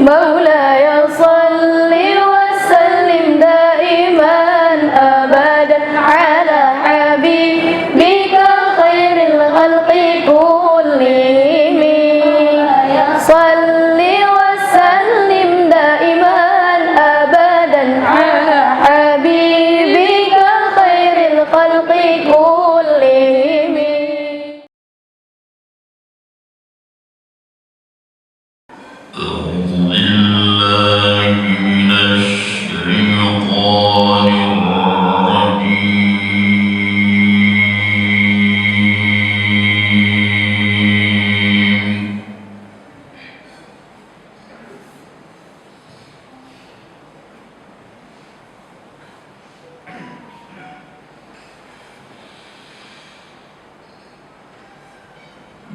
مولاي صل وسلم دائما أبدا على حبيبك خير الخلق كلهم صل وسلم دائما أبدا على حبيبك خير الخلق كلهم. أعوذ بالله من الشيطان الرجيم.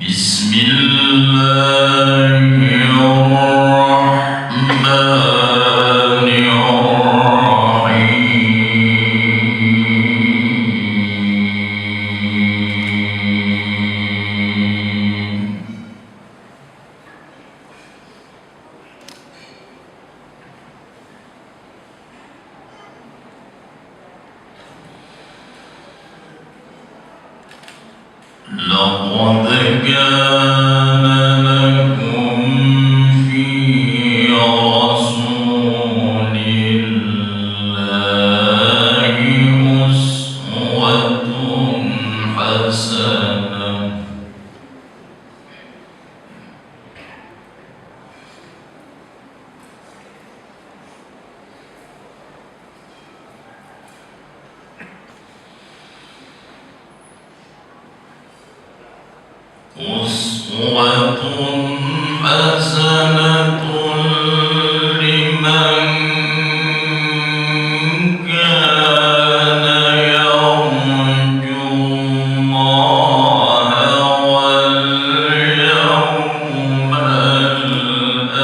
بسم الله الرحمن الرحيم. لقد كان لكم في رسول الله أسوة حسنة لمن كان يرجو الله واليوم الآخر.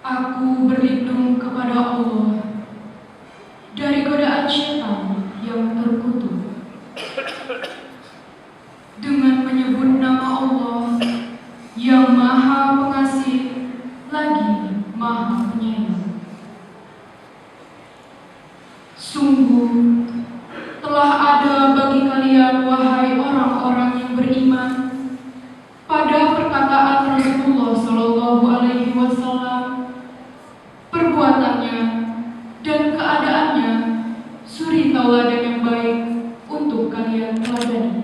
Aku berlindung kepada Allah dari godaan syaitan yang terkutuk dengan menyebut nama Allah yang Maha Pengasih lagi Maha Penyayang. Sungguh telah ada bagi kalian wahai orang-orang yang beriman pada perkataan Rasulullah Shallallahu Alaihi Wasallam, perbuatannya dan keadaannya suri tauladan yang baik untuk kalian teladani.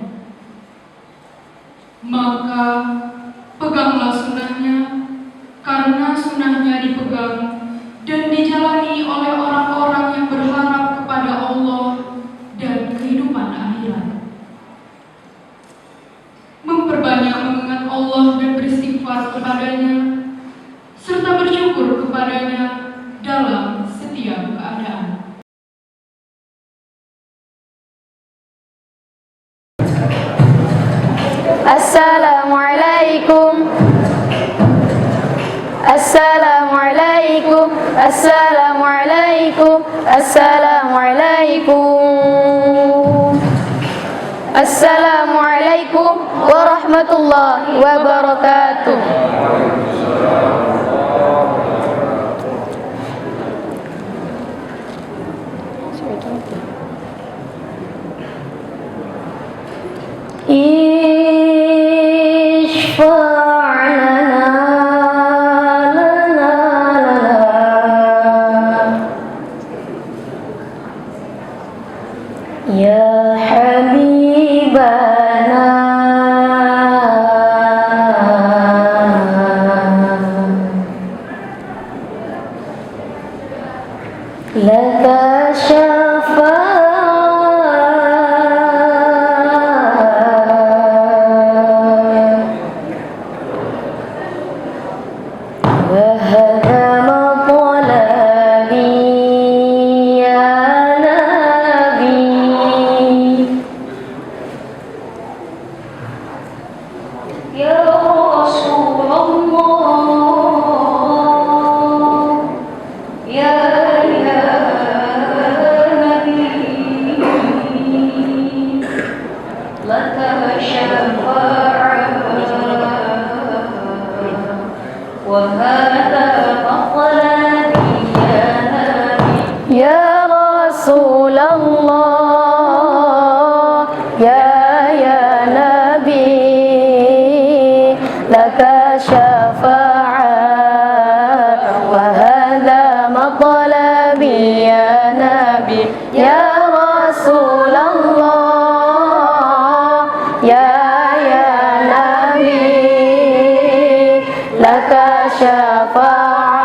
Maka peganglah sunnahnya, karena sunnahnya dipegang dan dijalani oleh orang-orang yang berharap kepada Allah dan kehidupan akhirat. Memperbanyak mengingat Allah dan beristighfar kepadanya, serta bersyukur kepadanya dalam setiap keadaan. Assalamualaikum. Assalamualaikum. Assalamualaikum. Assalamualaikum. Assalamualaikum warahmatullahi wabarakatuh. Ya Habibana الله يا نبي لك شفاعة وهذا مطلبي يا نبي يا رسول الله يا نبي لك شفاعة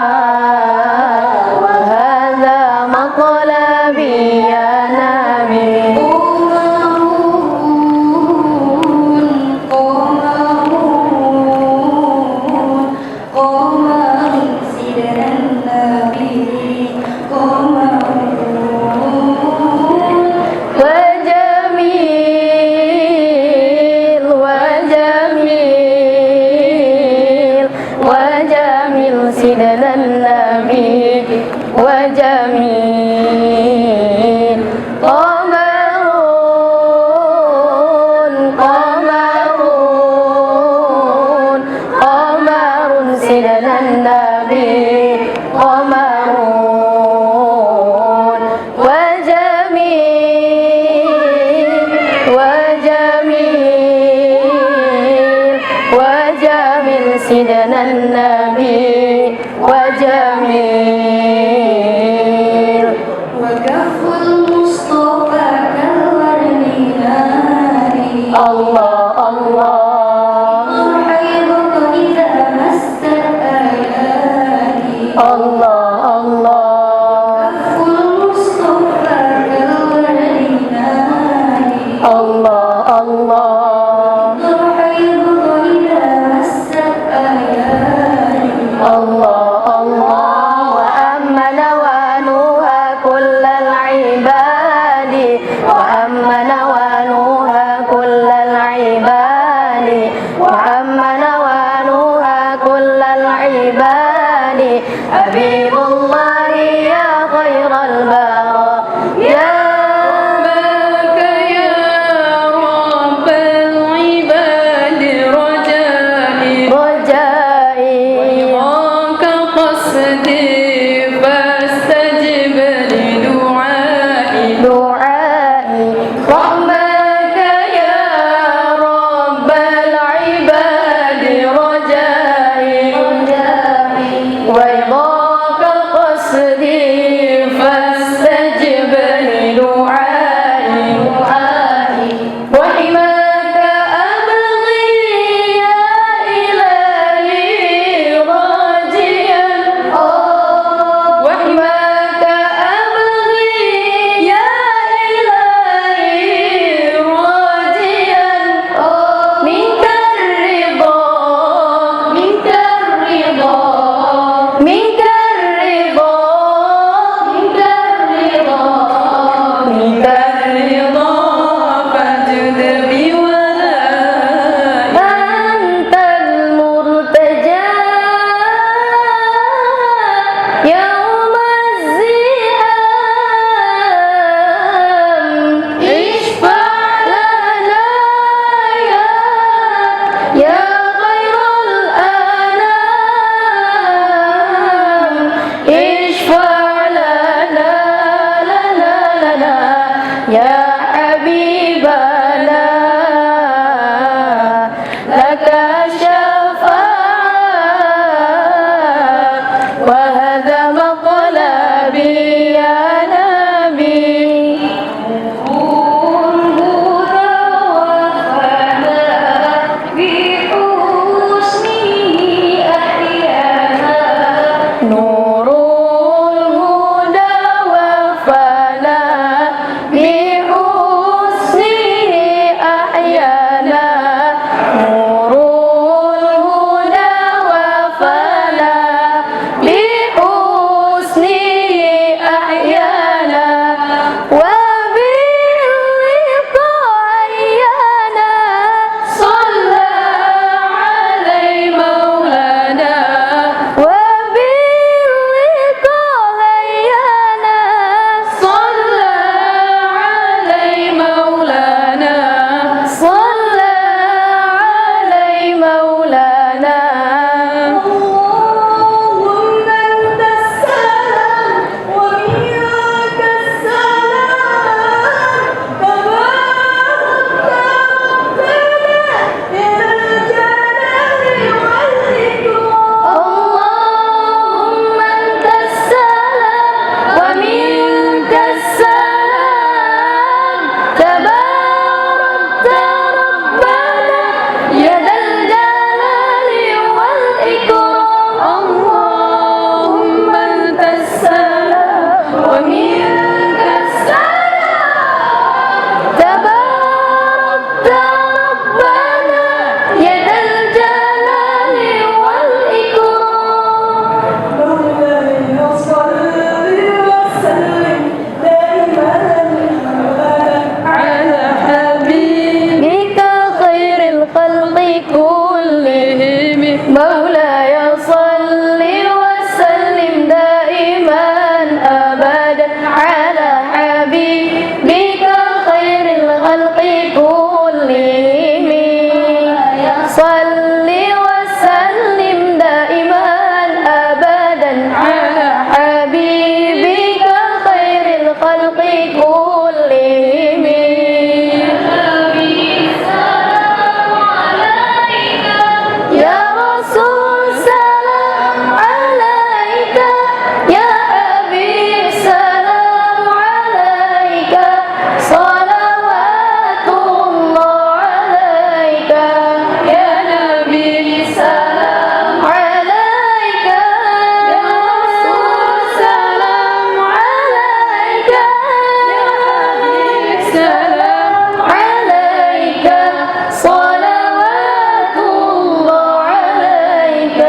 وهذا مطلبي يا نبي وجميل وجميل وجميل سيدنا النبي وجميل قمرون قمرون قمر سيدنا النبي قمرون وجميل وجميل وجميل سيدنا النبي وجميل وكف المصطفى كالورد ناري الله الله حيضك إذا مست آياتي الله الله كف المصطفى كالورد ناري الله الله حيضك إذا مست آياتي الله الله وأمن ونوها كل العباد وأمن ونوها كل العباد وأمن ونوها كل العباد حبيب الله يا خير البراء يا بك يا رب العباد رجائي رجائي رضاك قصدي فاستجب لدعائي دعائي رحمك يا رب العباد رجائي ورضاك قصدي فاستجب لدعائي وحماك أبغي يا إلهي راجيا وحماك أبغي يا إلهي راجيا منك الرضا منك الرضا منك الرضا منك الرضا منك الرضا فاجد بولائي أنت المرتجى يوم الزحام اشفع لنا يا خير الأنام اشفع لنا يا حبيبنا لك شفاعة وهذا مطلبي يا نبي نور الهدى وفنا بحسنه حبيبك خير الخلق كلهم صل وسلم دائما أبدا على حبيبك خير الخلق كلهم يا رسول سلام عليك يا حبيب سلام عليك صلوات الله عليك يا نبي سلام عليك يا رسول سلام عليك يا حبيب سلام عليك صلوات الله عليك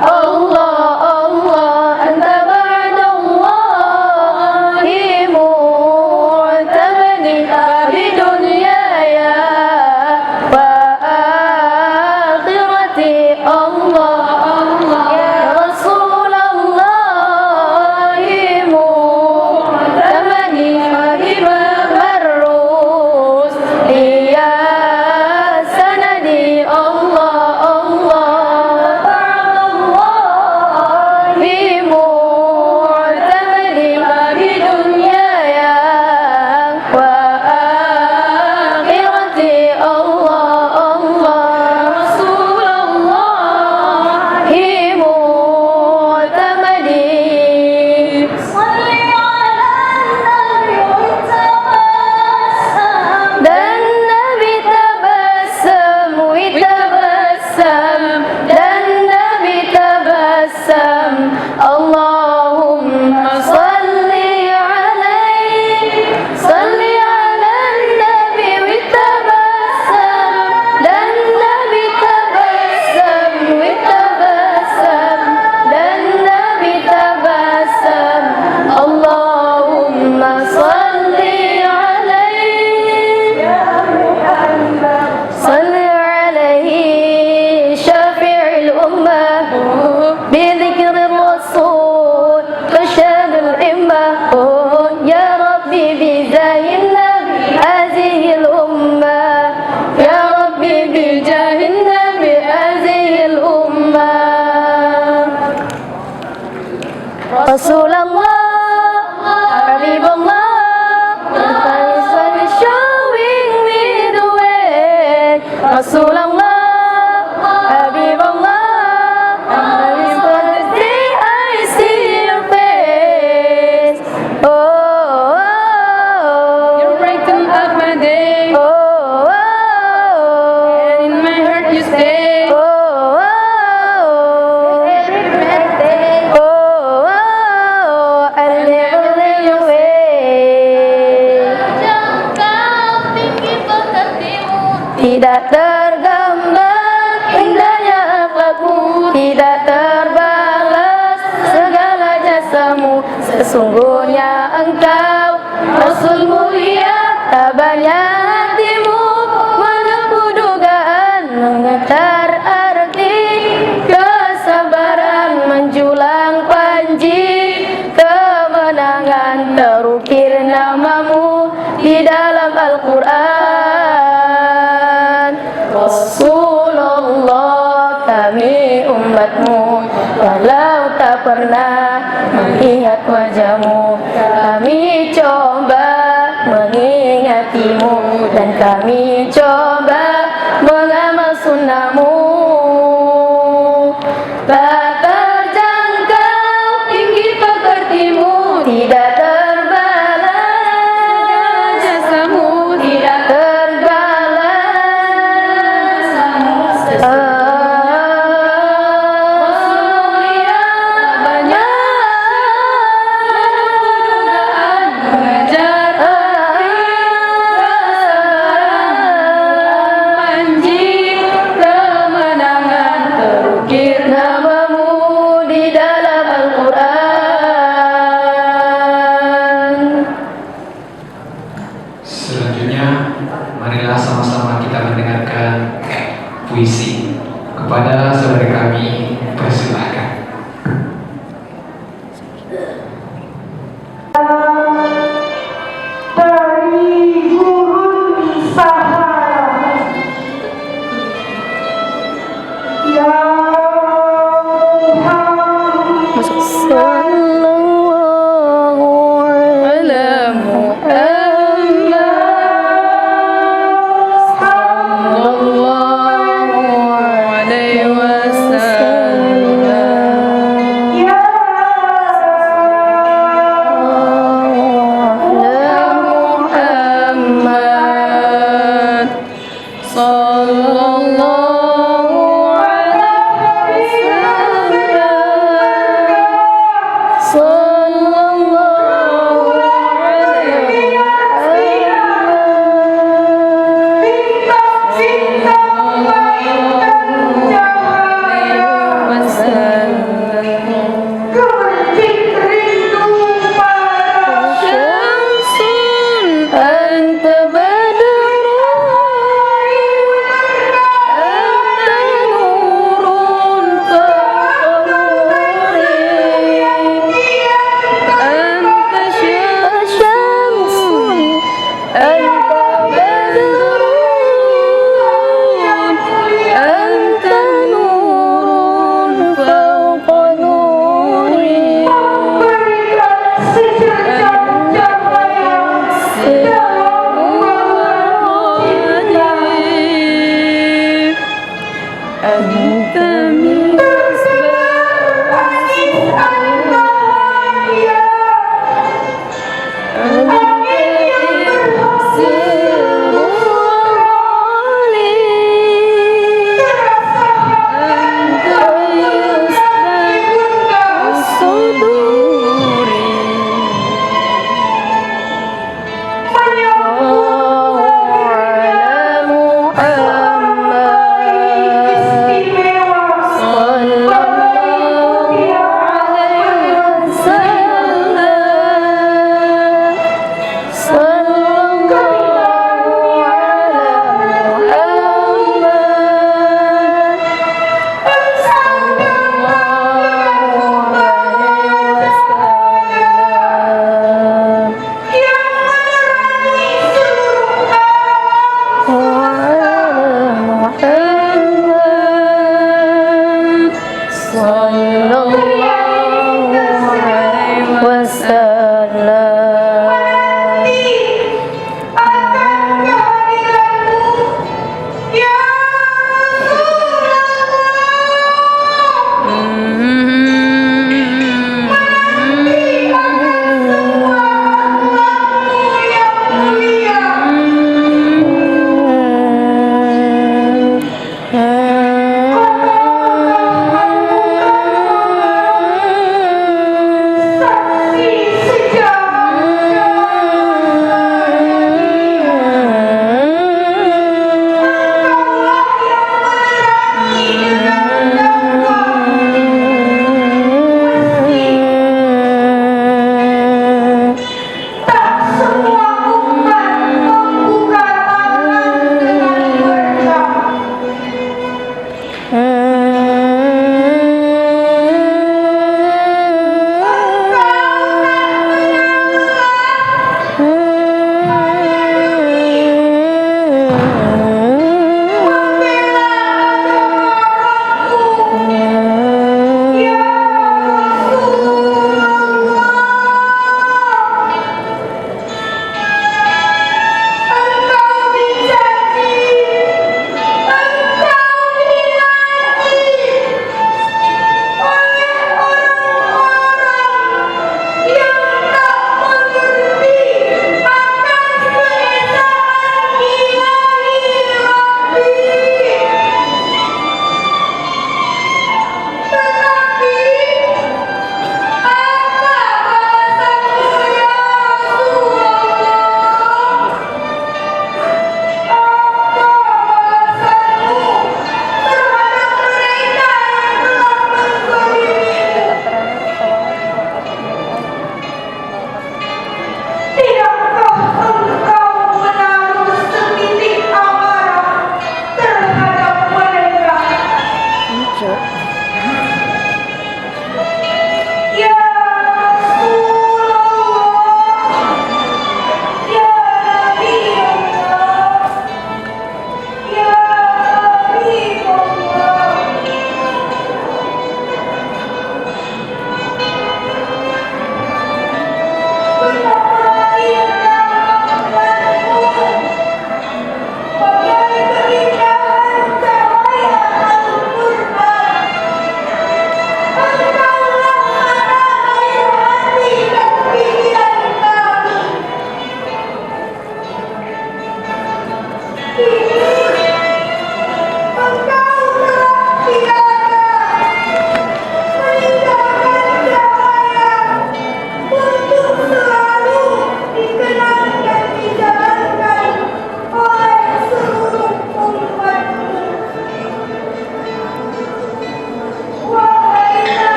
الله الله أنت بعد الله معتمدي بدنياي وآخرتي الله الله يا رسول الله معتمدي حبيب مروس يا سندي الله الله بعد الله معتمدي بدنياي وآخرتي الله الله رسول الله معتمدي صل على النبي وتبسم ده النبي تبسم وتبسم ده النبي تبسم اللهم صل عليه صل على النبي وتبسم ده النبي تبسم وتبسم ده النبي تبسم اللهم صل عليه يا محمد صل عليه شافع الأمة بذكر الرسول تشهد الأمة يا ربي بجاه النبي هذه الأمة يا ربي بجاه النبي هذه الأمة رسول الله حبيب الله showing me the way رسول الله حبيب الله I see your face You brighten up my day, and in my heart you stay. I'll never let you away. Tidak tergambar indahnya akhlakmu, tidak terbalas segala jasamu. Sesungguhnya engkau Rasul mulia, tabahnya hatimu menempuh dugaan, mengetar arti kesabaran menjulang panji kemenangan, terukir namamu di dalam Al-Quran. Rasulullah, kami umatmu, walau tak pernah melihat wajahmu, kami coba mengingatimu dan kami coba mengamal sunnahmu. Tak terjangkau tinggi pekertimu, tidak terbalas jasamu, tidak terbalas mulia banyak mengajar panji kemenangan, terukir namamu di dalam Al-Quran. Selanjutnya, marilah sama-sama kita mendengarkan puisi. Kepada saudara kami, persilahkan. Sallallahu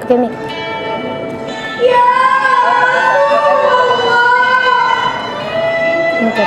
pakai mic. Oke.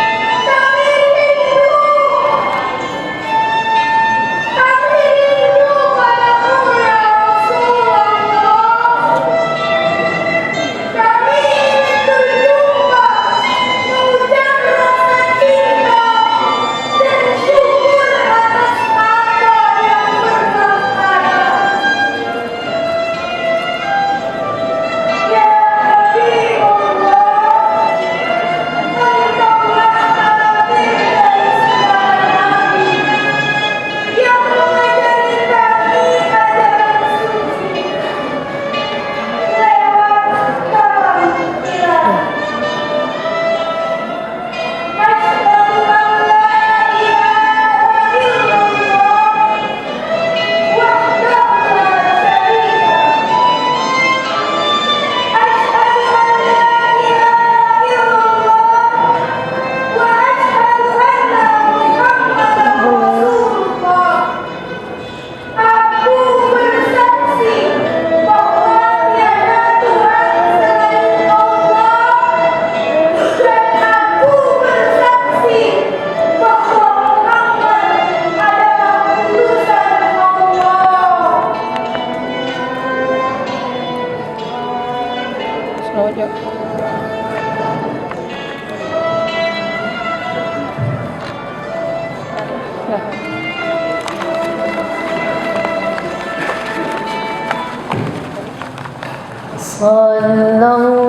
Sallallahu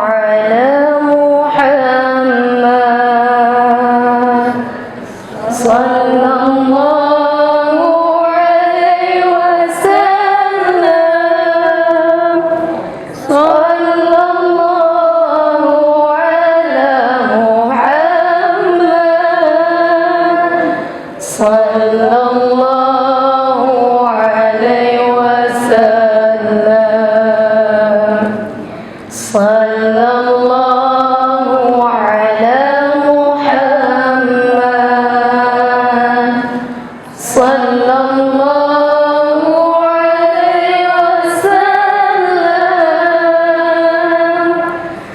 ala Muhammad. Sallallahu alaihi wasallam. Sallallahu ala Muhammad. Sallallahu alaihi wasallam. Sallallahu ala Muhammad. Sallallahu alaihi wasallam.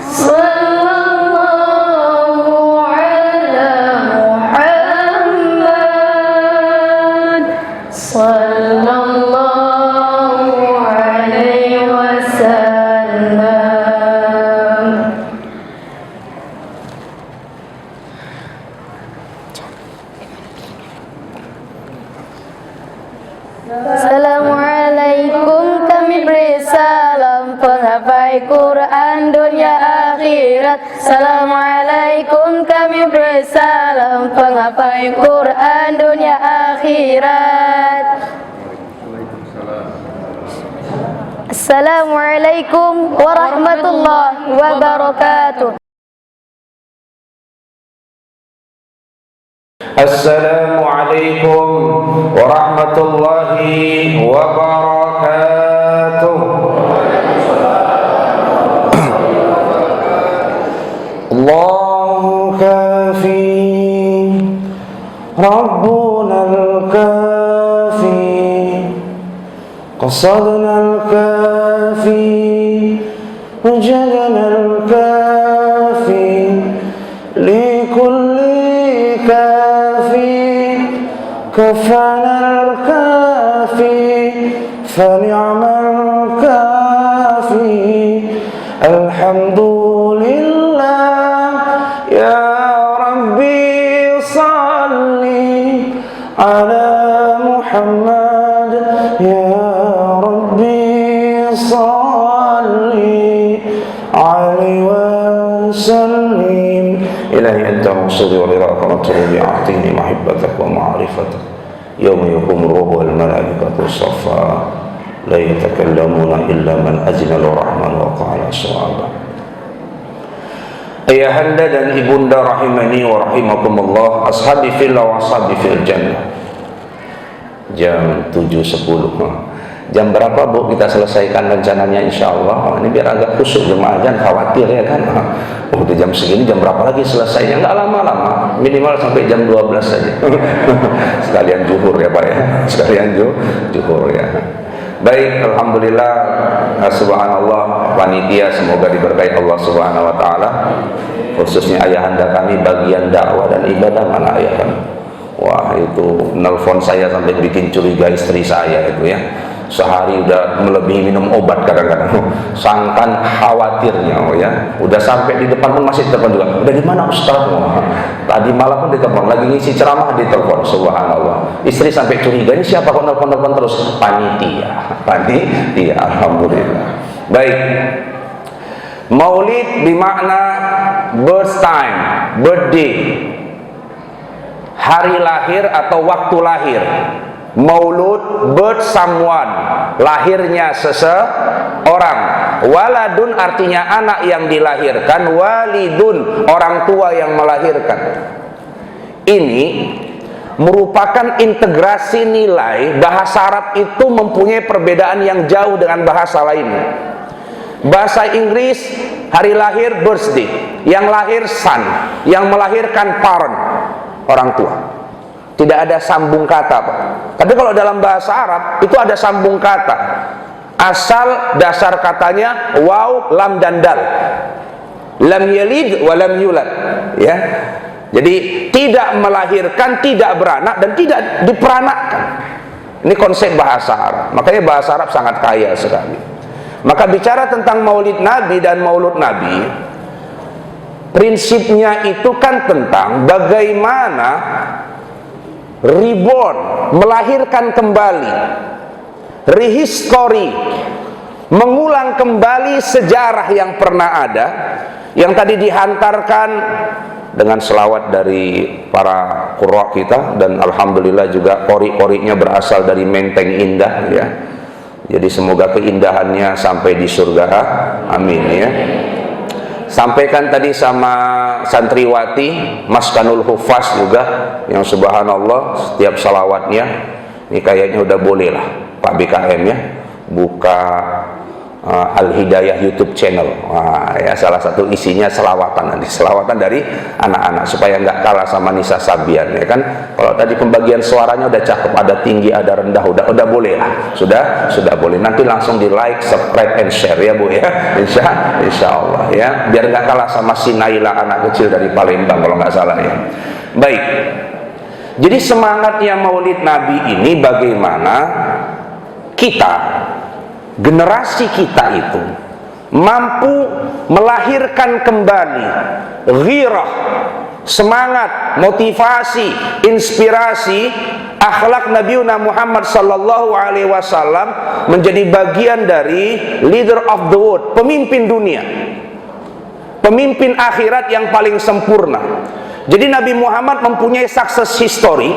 Sallallahu ala Muhammad. Sallallahu alaihi wasallam. Assalamualaikum, kami beri salam penghafal Quran dunia akhirat. Assalamualaikum, kami beri salam penghafal Quran dunia akhirat. Assalamualaikum warahmatullahi wabarakatuh. Assalamualaikum warahmatullahi wabarakatuh. Allahu kafi, Rabbuna al-kafi, qasadna al-kafi, wajadna al-kafi, likulli kafi, كفانا الكافي فنعم الكافي. الحمد لله يا ربي صل على محمد يا ربي صل عليه وسلم. إلهي أنت مقصودي ولراك نطلب بعطيني محبتك ومعرفتك يوم يقوم الروح والملائكة صفا لا يتكلمون إلا من أذن الرحمن وقال صوابا. Ayahanda dan ibunda rahimani wa rahimakumullah, ashabi fillah wa ashabi fil jannah. Jam 7.10. Jam berapa Bu kita selesaikan rencananya insyaallah? Ini biar agak khusyuk jemaah, jangan khawatir ya kan. Oh, udah jam segini, jam berapa lagi selesainya? Enggak lama-lama, minimal sampai jam 12 saja. Sekalian zuhur ya Pak ya. Sekalian zuhur ya. Baik, alhamdulillah, subhanallah, panitia semoga diberkahi Allah Subhanahu wa taala. Khususnya ayahanda kami bagian dakwah dan ibadah, mana ayah kami? Wah, itu nelpon saya sampai bikin curiga istri saya itu ya. Sehari udah melebihi minum obat kadang-kadang. Sangkan khawatirnya, oh ya. Udah sampai di depan pun masih telepon juga. Udah di mana Ustaz? Tadi malam pun ditelepon, lagi ngisi ceramah ditelepon. Subhanallah. Istri sampai curiga, ini siapa kok nelpon-nelpon terus? Panitia. Panitia, alhamdulillah. Baik. Maulid bermakna birth time, birthday. Hari lahir atau waktu lahir. Maulud, birth someone, lahirnya seseorang. Waladun artinya anak yang dilahirkan. Walidun, orang tua yang melahirkan. Ini merupakan integrasi nilai. Bahasa Arab itu mempunyai perbedaan yang jauh dengan bahasa lainnya. Bahasa Inggris, hari lahir birthday, yang lahir son, yang melahirkan parent, orang tua. Tidak ada sambung kata, Pak. Tapi kalau dalam bahasa Arab itu ada sambung kata. Asal dasar katanya waw, lam dan dal. Lam yalid wa lam yulad, ya. Jadi tidak melahirkan, tidak beranak dan tidak diperanakkan. Ini konsep bahasa Arab. Makanya bahasa Arab sangat kaya sekali. Maka bicara tentang Maulid Nabi dan Maulud Nabi, prinsipnya itu kan tentang bagaimana reborn, melahirkan kembali, rehistory, mengulang kembali sejarah yang pernah ada, yang tadi dihantarkan dengan selawat dari para qurra kita, dan alhamdulillah juga qori-qorinya berasal dari Menteng Indah ya. Jadi semoga keindahannya sampai di surga, amin ya. Sampaikan tadi sama santriwati Maskanul Hufaz juga, yang subhanallah setiap salawatnya ini kayaknya udah boleh lah Pak BKM ya buka Al-Hidayah YouTube channel. Wah, ya salah satu isinya selawatan nanti, selawatan dari anak-anak supaya nggak kalah sama Nisa Sabian ya kan. Kalau tadi pembagian suaranya udah cakep, ada tinggi, ada rendah, udah boleh lah, sudah boleh. Nanti langsung di like, subscribe, and share ya Bu ya, insya Allah ya, biar nggak kalah sama si Naila anak kecil dari Palembang kalau nggak salah ya. Baik, jadi semangatnya Maulid Nabi ini bagaimana kita, generasi kita itu mampu melahirkan kembali ghirah, semangat, motivasi, inspirasi, akhlak Nabi Muhammad sallallahu alaihi wasallam menjadi bagian dari leader of the world, pemimpin dunia, pemimpin akhirat yang paling sempurna. Jadi Nabi Muhammad mempunyai success history,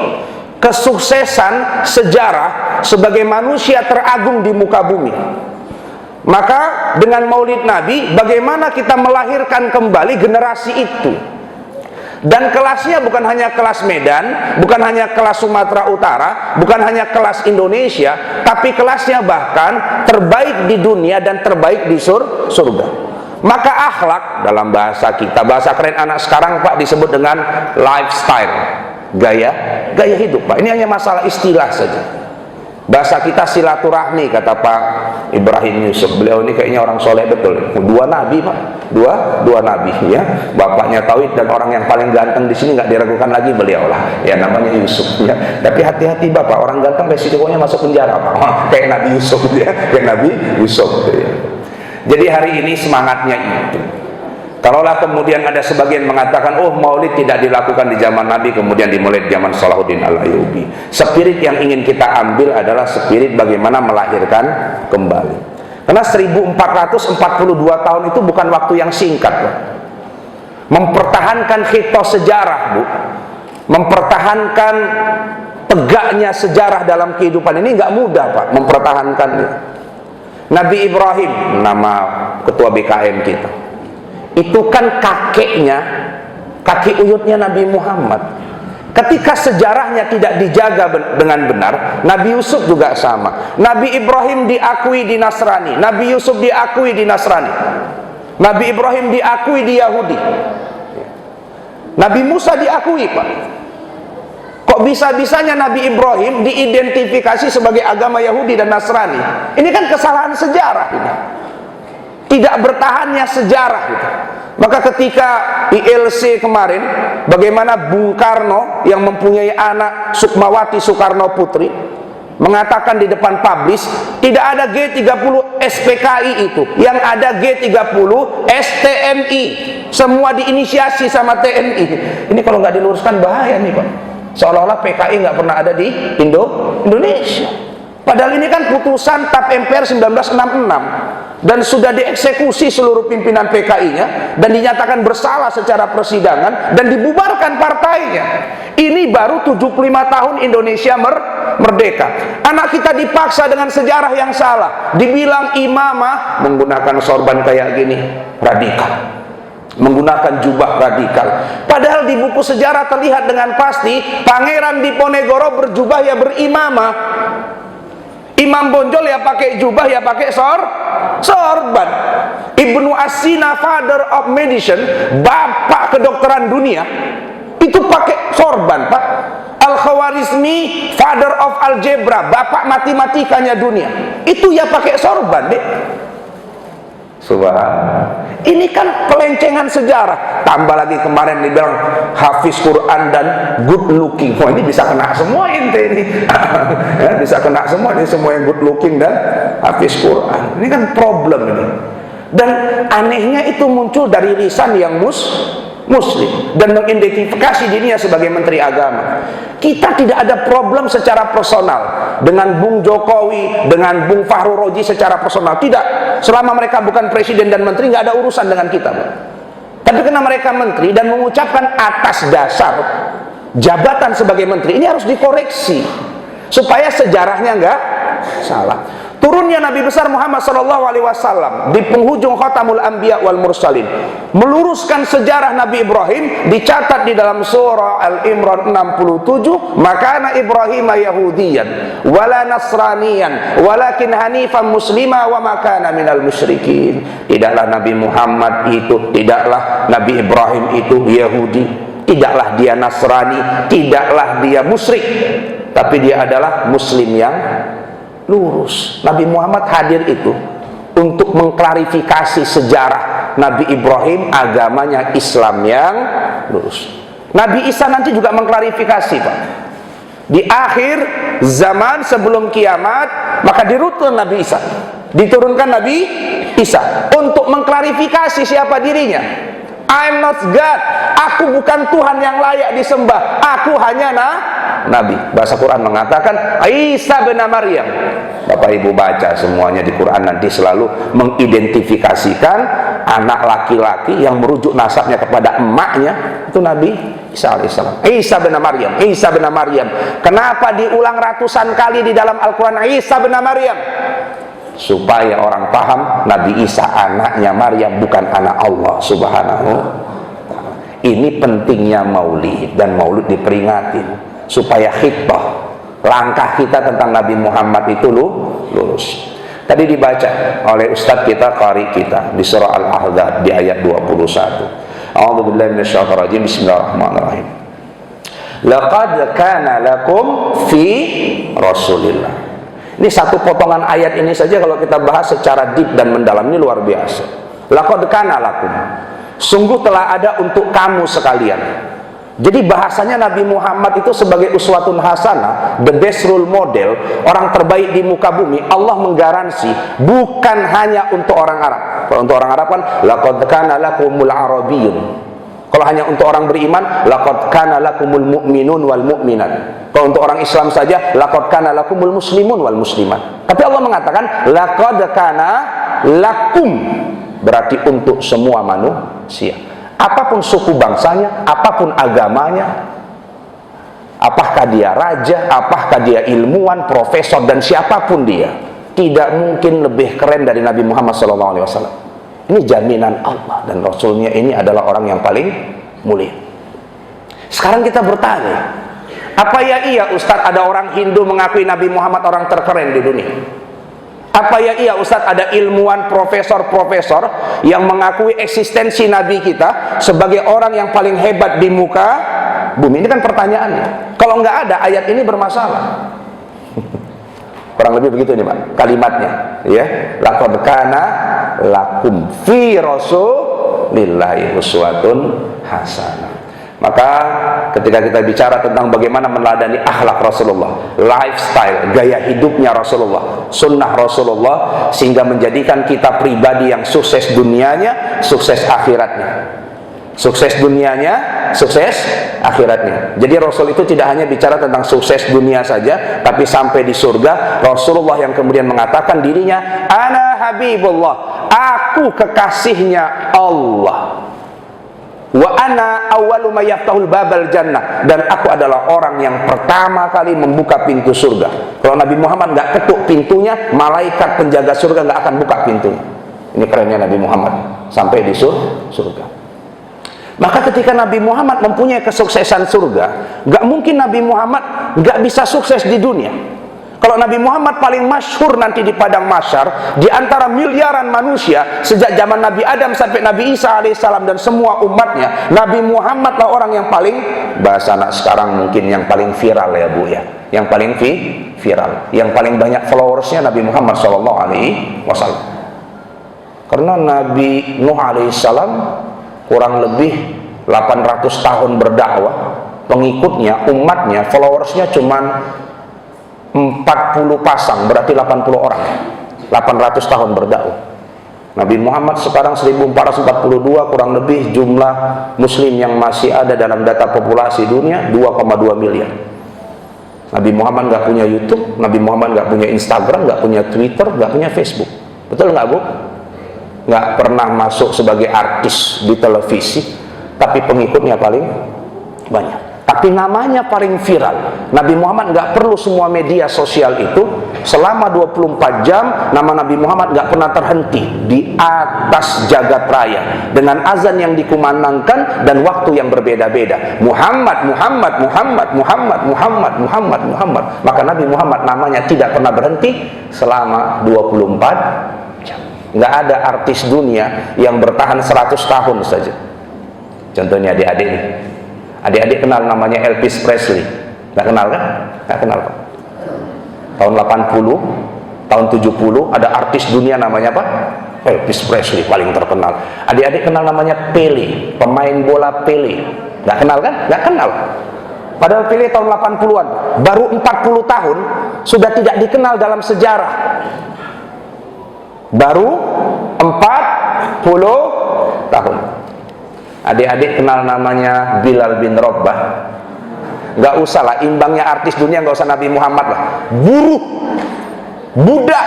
kesuksesan sejarah sebagai manusia teragung di muka bumi. Maka dengan Maulid Nabi, bagaimana kita melahirkan kembali generasi itu. Dan kelasnya bukan hanya kelas Medan, bukan hanya kelas Sumatera Utara, bukan hanya kelas Indonesia, tapi kelasnya bahkan terbaik di dunia dan terbaik di surga. Maka akhlak dalam bahasa kita, bahasa keren anak sekarang Pak, disebut dengan lifestyle, gaya hidup Pak. Ini hanya masalah istilah saja. Bahasa kita silaturahmi, kata Pak Ibrahim Yusuf. Beliau ini kayaknya orang soleh betul. Dua nabi Pak, dua nabi ya. Bapaknya Tauhid dan orang yang paling ganteng di sini nggak diragukan lagi beliau lah. Ya namanya Yusuf ya. Tapi hati-hati Bapak, orang ganteng resikonya masuk penjara Pak. Kayak Nabi Yusuf ya, kayak Nabi Yusuf ya. Jadi hari ini semangatnya itu. Kalaulah kemudian ada sebagian mengatakan, oh Maulid tidak dilakukan di zaman Nabi, kemudian dimulai di zaman Salahuddin Al-Ayyubi. Spirit yang ingin kita ambil adalah spirit bagaimana melahirkan kembali. Karena 1442 tahun itu bukan waktu yang singkat, Pak. Mempertahankan khitos sejarah, Bu. Mempertahankan tegaknya sejarah dalam kehidupan ini nggak mudah, Pak, mempertahankannya. Nabi Ibrahim, nama ketua BKM kita, itu kan kakeknya, kaki uyutnya Nabi Muhammad. Ketika sejarahnya tidak dijaga dengan benar, Nabi Yusuf juga sama. Nabi Ibrahim diakui di Nasrani, Nabi Yusuf diakui di Nasrani, Nabi Ibrahim diakui di Yahudi, Nabi Musa diakui, Pak. Kok Kok bisa-bisanya Nabi Ibrahim diidentifikasi sebagai agama Yahudi dan Nasrani? Ini kan kesalahan sejarah ini. Tidak bertahannya sejarah gitu. Maka ketika ILC kemarin, bagaimana Bung Karno yang mempunyai anak Sukmawati Soekarno Putri mengatakan di depan publish, tidak ada G30 SPKI itu, yang ada G30 STNI, semua diinisiasi sama TNI. Ini kalau nggak diluruskan bahaya nih Pak. Seolah-olah PKI nggak pernah ada di Indonesia. Padahal ini kan putusan TAP MPR 1966 dan sudah dieksekusi seluruh pimpinan PKI-nya dan dinyatakan bersalah secara persidangan dan dibubarkan partainya. Ini baru 75 tahun Indonesia merdeka. Anak kita dipaksa dengan sejarah yang salah, dibilang imamah menggunakan sorban kayak gini, radikal, menggunakan jubah radikal. Padahal di buku sejarah terlihat dengan pasti Pangeran Diponegoro berjubah ya berimamah, Imam Bonjol ya pakai jubah ya pakai sorban. Ibnu As-Sina, father of medicine, bapak kedokteran dunia, itu pakai sorban Pak. Al-Khawarizmi, father of algebra, bapak matematikanya dunia, itu ya pakai sorban deh. Subhanallah. Ini kan pelencengan sejarah. Tambah lagi kemarin dibilang hafiz Quran dan good looking. Wah, ini bisa kena semua ente ini. Ya, bisa kena semua ini, semua yang good looking dan hafiz Quran. Ini kan problem ini. Dan anehnya itu muncul dari lisan yang muslim dan mengidentifikasi dirinya sebagai menteri agama. Kita tidak ada problem secara personal dengan Bung Jokowi, dengan Bung Fahru Roji secara personal. Tidak. Selama mereka bukan presiden dan menteri, nggak ada urusan dengan kita. Tapi karena mereka menteri dan mengucapkan atas dasar jabatan sebagai menteri, ini harus dikoreksi supaya sejarahnya nggak salah. Turunnya Nabi besar Muhammad SAW di penghujung Khatamul Anbiya wal Mursalin meluruskan sejarah Nabi Ibrahim, dicatat di dalam surah Al-Imran 67, makana Ibrahim Yahudiyan wala Nasraniyan walakin hanifan muslima wa makana minal musyrikin. Tidaklah Nabi Muhammad itu, tidaklah Nabi Ibrahim itu Yahudi, tidaklah dia Nasrani, tidaklah dia musyrik, tapi dia adalah muslim yang lurus. Nabi Muhammad hadir itu untuk mengklarifikasi sejarah Nabi Ibrahim, agamanya Islam yang lurus. Nabi Isa nanti juga mengklarifikasi Pak. Di akhir zaman sebelum kiamat, maka dirutul Nabi Isa, diturunkan Nabi Isa untuk mengklarifikasi siapa dirinya. I'm not God, aku bukan Tuhan yang layak disembah, aku hanya Nabi. Bahasa Quran mengatakan Isa bin Maryam. Bapak Ibu baca semuanya di Quran nanti selalu mengidentifikasikan anak laki-laki yang merujuk nasabnya kepada emaknya, itu Nabi Isa alaihissalam. Isa bin Maryam, Isa bin Maryam. Kenapa diulang ratusan kali di dalam Al-Quran Isa bin Maryam? Supaya orang paham Nabi Isa anaknya Maryam, bukan anak Allah subhanahu. Ini pentingnya maulid, dan maulid diperingatin supaya khitbah langkah kita tentang Nabi Muhammad itu lurus. Tadi dibaca oleh Ustadz kita, qari kita di surah Al-Ahzab di ayat 21. A'udzubillahi minasyaitonir rajim. Bismillahirrahmanirrahim. Laqad kana lakum fi Rasulillah. Ini satu potongan ayat ini saja kalau kita bahas secara deep dan mendalam, ini luar biasa. Laqad kana lakum, sungguh telah ada untuk kamu sekalian. Jadi bahasanya Nabi Muhammad itu sebagai uswatun hasanah, the best role model, orang terbaik di muka bumi. Allah menggaransi bukan hanya untuk orang Arab. Kalau untuk orang Arab kan laqad kana lakumul arabiyyun. Kalau hanya untuk orang beriman, laqad kana lakumul mu'minun wal mu'minat. Kalau untuk orang Islam saja, laqad kana lakumul muslimun wal muslimat. Tapi Allah mengatakan laqad kana lakum, berarti untuk semua manusia. Apapun suku bangsanya, apapun agamanya, apakah dia raja, apakah dia ilmuwan, profesor, dan siapapun dia, tidak mungkin lebih keren dari Nabi Muhammad SAW. Ini jaminan Allah dan Rasulnya ini adalah orang yang paling mulia. Sekarang kita bertanya, apa ya iya Ustadz ada orang Hindu mengakui Nabi Muhammad orang terkeren di dunia? Apa ya iya Ustadz ada ilmuwan profesor-profesor yang mengakui eksistensi Nabi kita sebagai orang yang paling hebat di muka bumi? Ini kan pertanyaannya. Kalau nggak ada, ayat ini bermasalah. Kurang lebih begitu nih Pak kalimatnya, ya. Laqad kana lakum fi rasulillahi uswatun hasanah. Maka ketika kita bicara tentang bagaimana meneladani akhlak Rasulullah, lifestyle, gaya hidupnya Rasulullah, sunnah Rasulullah, sehingga menjadikan kita pribadi yang sukses dunianya, sukses akhiratnya. Sukses dunianya, sukses akhiratnya. Jadi Rasul itu tidak hanya bicara tentang sukses dunia saja, tapi sampai di surga, Rasulullah yang kemudian mengatakan dirinya, ana habibullah, aku kekasihnya Allah. Wa ana awwalu ma yaftahul babal jannah, dan aku adalah orang yang pertama kali membuka pintu surga. Kalau Nabi Muhammad nggak ketuk pintunya, malaikat penjaga surga nggak akan buka pintunya. Ini kerennya Nabi Muhammad sampai di surga. Maka ketika Nabi Muhammad mempunyai kesuksesan surga, nggak mungkin Nabi Muhammad nggak bisa sukses di dunia. Kalau Nabi Muhammad paling masyhur nanti di padang mahsyar, di antara miliaran manusia sejak zaman Nabi Adam sampai Nabi Isa alaihissalam dan semua umatnya, Nabi Muhammad lah orang yang paling, bahasa anak sekarang mungkin yang paling viral ya Bu ya, yang paling viral, yang paling banyak followersnya Nabi Muhammad SAW. Karena Nabi Nuh alaihissalam kurang lebih 800 tahun berdakwah, pengikutnya, umatnya, followersnya cuman 40 pasang, berarti 80 orang. 800 tahun berdakwah. Nabi Muhammad sekarang 1442, kurang lebih jumlah muslim yang masih ada dalam data populasi dunia 2,2 miliar. Nabi Muhammad nggak punya YouTube, Nabi Muhammad nggak punya Instagram, nggak punya Twitter, nggak punya Facebook. Betul nggak Bu? Nggak pernah masuk sebagai artis di televisi, tapi pengikutnya paling banyak. Tapi namanya paling viral. Nabi Muhammad nggak perlu semua media sosial itu. Selama 24 jam nama Nabi Muhammad nggak pernah terhenti di atas jagat raya dengan azan yang dikumandangkan dan waktu yang berbeda-beda. Muhammad, Muhammad, Muhammad, Muhammad, Muhammad, Muhammad, Muhammad. Maka Nabi Muhammad namanya tidak pernah berhenti selama 24 jam. Nggak ada artis dunia yang bertahan 100 tahun saja. Contohnya adik-adik nih. Adik-adik kenal namanya Elvis Presley? Nggak kenal kan? Nggak kenal Pak. Tahun 80, tahun 70 ada artis dunia namanya apa? Elvis Presley paling terkenal. Adik-adik kenal namanya Pele, pemain bola Pele? Nggak kenal kan? Nggak kenal. Padahal Pele tahun 80-an, baru 40 tahun sudah tidak dikenal dalam sejarah. Baru 40 tahun. Adik-adik kenal namanya Bilal bin Rabah? Nggak usah lah, imbangnya artis dunia nggak usah Nabi Muhammad lah. Buruh, budak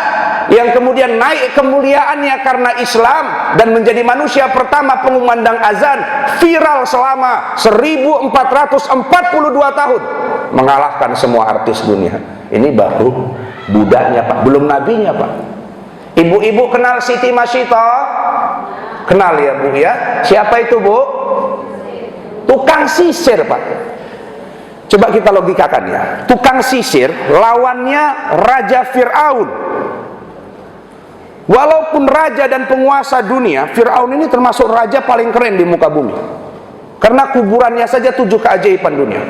yang kemudian naik kemuliaannya karena Islam dan menjadi manusia pertama pengumandang azan, viral selama 1442 tahun, mengalahkan semua artis dunia. Ini baru budaknya Pak, belum nabinya Pak. Ibu-ibu kenal Siti Masyito? Kenal ya Bu ya? Siapa itu Bu? Tukang sisir Pak. Coba kita logikakan ya. Tukang sisir lawannya Raja Fir'aun. Walaupun raja dan penguasa dunia, Fir'aun ini termasuk raja paling keren di muka bumi. Karena kuburannya saja 7 keajaiban dunia.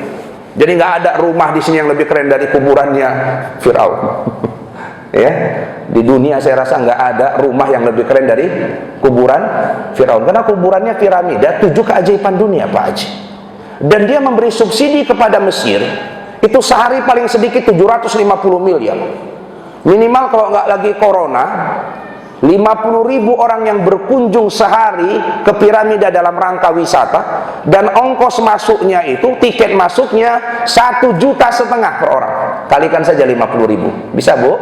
Jadi nggak ada rumah di sini yang lebih keren dari kuburannya Fir'aun. Ya, di dunia saya rasa nggak ada rumah yang lebih keren dari kuburan Firaun, karena kuburannya piramida 7 keajaiban dunia Pak Haji. Dan dia memberi subsidi kepada Mesir itu sehari paling sedikit 750 miliar minimal. Kalau nggak lagi corona, 50.000 orang yang berkunjung sehari ke piramida dalam rangka wisata, dan ongkos masuknya itu, tiket masuknya 1,5 juta per orang. Kalikan saja 50.000, bisa Bu?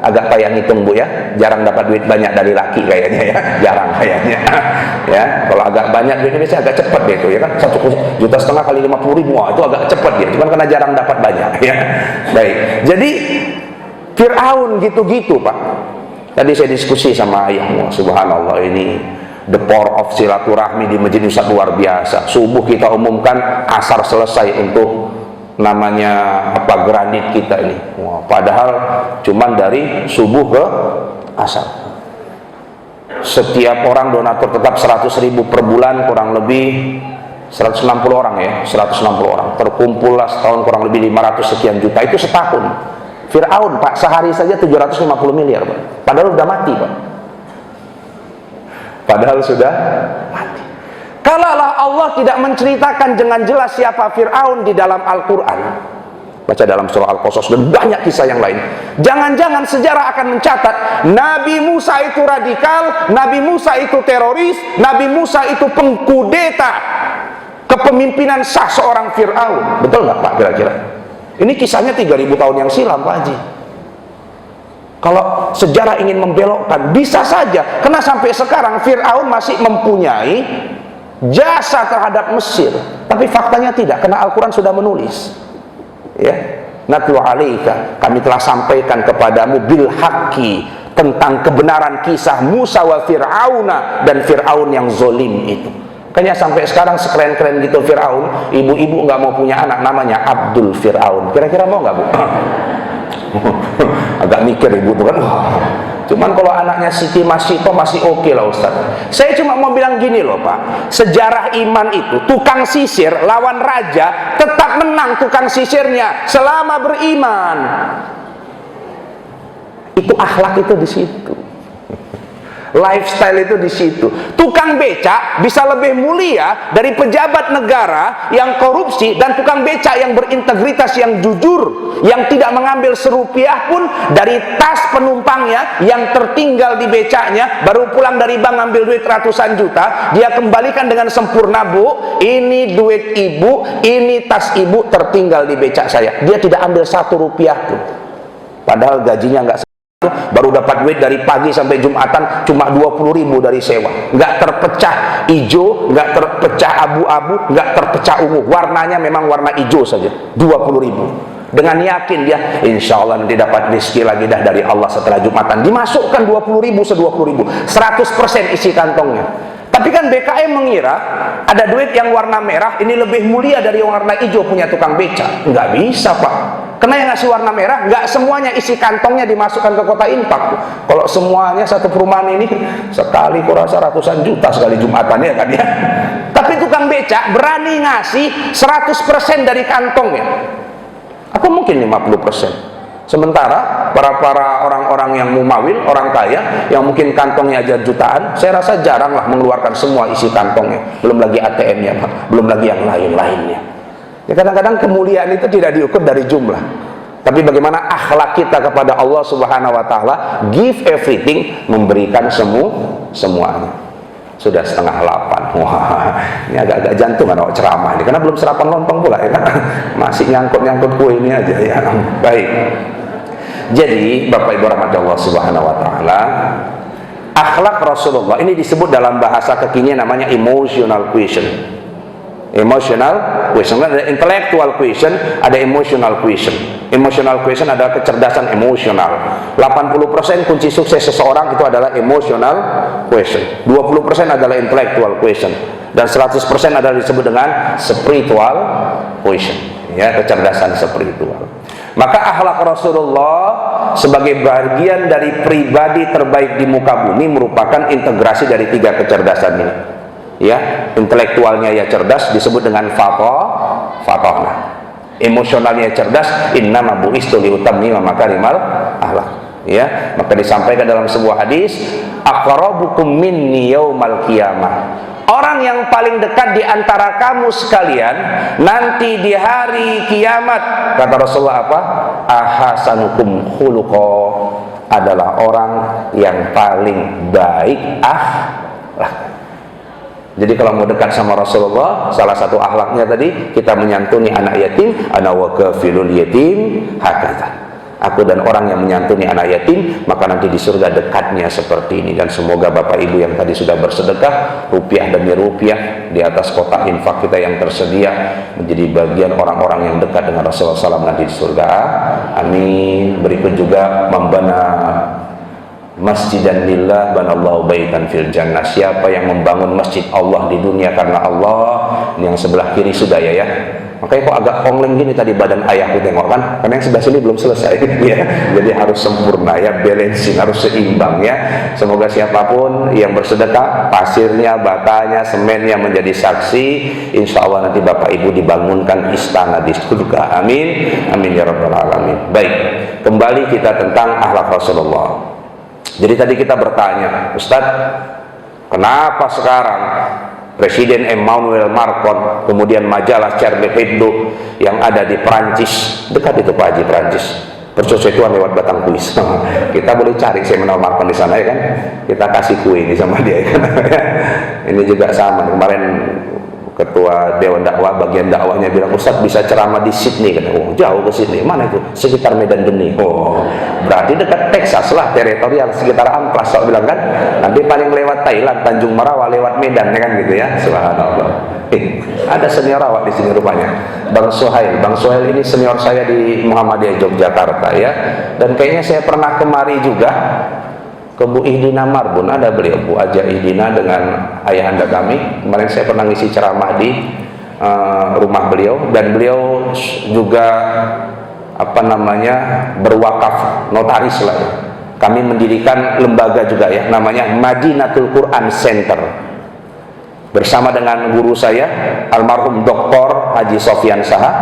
Agak payah ngitung Bu ya, jarang dapat duit banyak dari laki kayaknya ya, jarang kayaknya ya. Kalau agak banyak duitnya biasanya agak cepat deh itu ya kan, 1,5 juta kali 50.000, wah itu agak cepat dia, cuman karena jarang dapat banyak ya. Baik, jadi Fir'aun gitu-gitu Pak. Tadi saya diskusi sama ayahmu, subhanallah, ini the power of silaturahmi di Masjid Ustaz luar biasa. Subuh kita umumkan, asar selesai untuk namanya apa, granit kita ini. Wah, padahal cuman dari subuh ke asar. Setiap orang donatur tetap 100.000 per bulan, kurang lebih 160 orang ya, 160 orang. Terkumpullah setahun kurang lebih 500 sekian juta, itu setahun. Fir'aun Pak, sehari saja 750 miliar Pak. Padahal sudah mati Pak. Padahal sudah mati. Kalaulah Allah tidak menceritakan dengan jelas siapa Fir'aun di dalam Al-Quran, baca dalam surah Al-Qasas dan banyak kisah yang lain, jangan-jangan sejarah akan mencatat Nabi Musa itu radikal, Nabi Musa itu teroris, Nabi Musa itu pengkudeta kepemimpinan sah seorang Fir'aun. Betul nggak Pak kira-kira? Ini kisahnya 3000 tahun yang silam Pak Haji. Kalau sejarah ingin membelokkan, bisa saja, karena sampai sekarang Fir'aun masih mempunyai jasa terhadap Mesir, tapi faktanya tidak, karena Al-Quran sudah menulis ya, natlu alaika, kami telah sampaikan kepadamu bil haqqi, tentang kebenaran kisah Musa wa Fir'auna, dan Fir'aun yang zolim itu. Makanya sampai sekarang sekeren-keren gitu Fir'aun, ibu-ibu nggak mau punya anak namanya Abdul Fir'aun. Kira-kira mau nggak Bu? Agak mikir ibu tuh kan. Cuman kalau anaknya Siti Masito masih oke lah Ustaz. Saya cuma mau bilang gini loh Pak, sejarah iman itu tukang sisir lawan raja tetap menang tukang sisirnya selama beriman. Itu akhlak itu di situ. Lifestyle itu di situ. Tukang becak bisa lebih mulia dari pejabat negara yang korupsi, dan tukang becak yang berintegritas, yang jujur, yang tidak mengambil serupiah pun dari tas penumpangnya yang tertinggal di becaknya, baru pulang dari bank ngambil duit ratusan juta, dia kembalikan dengan sempurna. Bu, ini duit ibu, ini tas ibu tertinggal di becak saya. Dia tidak ambil 1 rupiah pun, padahal gajinya nggak, baru dapat duit dari pagi sampai Jumatan cuma 20.000 dari sewa, nggak terpecah hijau, nggak terpecah abu-abu, nggak terpecah ungu, warnanya memang warna hijau saja, 20.000. Dengan yakin dia, insya Allah nanti dapat rezeki lagi dah dari Allah setelah Jumatan, dimasukkan 20.000 se-20.000, 100% isi kantongnya. Tapi kan BKM mengira ada duit yang warna merah ini lebih mulia dari yang warna hijau punya tukang becak. Nggak bisa Pak, karena yang ngasih warna merah nggak semuanya isi kantongnya dimasukkan ke kota infak. Kalau semuanya satu perumahan ini sekali kurasa ratusan juta sekali Jumatan ya kan ya. Tapi tukang becak berani ngasih 100% dari kantongnya, atau mungkin 50%. Sementara para orang-orang yang mumawil, orang kaya yang mungkin kantongnya aja jutaan, saya rasa jaranglah mengeluarkan semua isi kantongnya, belum lagi ATM-nya Pak, belum lagi yang lain-lainnya. Ya, kadang-kadang kemuliaan itu tidak diukur dari jumlah, tapi bagaimana akhlak kita kepada Allah Subhanahu wa taala. Give everything, memberikan semuanya. Sudah 7:30. Wah, ini agak-agak jantungan awak ceramah ini, karena belum sarapan lontong pula ya kan? Masih nyangkut-nyangkut kue ini aja ya. Baik. Jadi Bapak Ibu rahmat Allah Subhanahu wa taala, akhlak Rasulullah ini disebut dalam bahasa kekinian namanya emotional quotient. Emotional quotient, ada intellectual quotient, ada emotional quotient. Emotional quotient adalah kecerdasan emosional. 80% kunci sukses seseorang itu adalah emotional quotient. 20% adalah intellectual quotient, dan 100% adalah disebut dengan spiritual quotient, ya, kecerdasan spiritual. Maka akhlak Rasulullah sebagai bagian dari pribadi terbaik di muka bumi merupakan integrasi dari 3 kecerdasan ini. Ya, intelektualnya ya cerdas, disebut dengan fatahna. Emosionalnya cerdas, innama bu'istu liutammima makarimal akhlak. Ya, maka disampaikan dalam sebuah hadis, aqrabukum minni yaumal qiyamah. Orang yang paling dekat di antara kamu sekalian nanti di hari kiamat, kata Rasulullah apa? Ahasanukum khuluqa, adalah orang yang paling baik akhlak. Jadi kalau mau dekat sama Rasulullah, salah satu akhlaknya tadi kita menyantuni anak yatim, ana wa kafilul yatim hakata. Aku dan orang yang menyantuni anak yatim, maka nanti di surga dekatnya seperti ini. Dan semoga Bapak Ibu yang tadi sudah bersedekah rupiah demi rupiah di atas kotak infak kita yang tersedia menjadi bagian orang-orang yang dekat dengan Rasulullah SAW nanti di surga. Amin. Berikut juga membana masjidan lillah banallahu baitan fil jannah. Siapa yang membangun masjid Allah di dunia karena Allah, ini yang sebelah kiri sudah ya. Makanya kok agak ongleng gini tadi badan ayahku tengok kan, karena yang sebelah sini belum selesai ya. Jadi harus sempurna ya, balancing, harus seimbang ya. Semoga siapapun yang bersedekah, pasirnya, batanya, semennya menjadi saksi. Insya Allah nanti Bapak Ibu dibangunkan istana di surga. Amin, amin ya rabbal alamin. Baik, kembali kita tentang akhlak Rasulullah. Jadi tadi kita bertanya, Ustadz, kenapa sekarang Presiden Emmanuel Macron, kemudian majalah Charlie Hebdo yang ada di Perancis, dekat itu Pak Haji, Perancis, persesuaian lewat Batang Kuis. Kita boleh cari seminar Macron di sana ya kan, kita kasih kue ini sama dia ya kan? Ini juga sama, kemarin ketua Dewan Dakwah bagian dakwahnya bilang, Ustadz bisa ceramah di Sydney kan? Oh jauh ke Sydney, mana itu? Sekitar Medan Geni. Oh berarti dekat Texas lah, teritorial sekitar Amplas, saya bilang kan. Nanti paling lewat Thailand, Tanjung Merawa, lewat Medan ya kan gitu ya. Subhanallah. Ada senior awak di sini rupanya, Bang Suhail. Bang Suhail ini senior saya di Muhammadiyah Yogyakarta ya. Dan kayaknya saya pernah kemari juga ke Bu Ihdina Marbun, ada beliau Bu Aja Ihdina dengan ayahanda kami. Kemarin saya pernah ngisi ceramah di rumah beliau, dan beliau juga berwakaf notaris lah ya. Kami mendirikan lembaga juga ya, namanya Madinatul Quran Center, bersama dengan guru saya almarhum Dr. Haji Sofyan Saha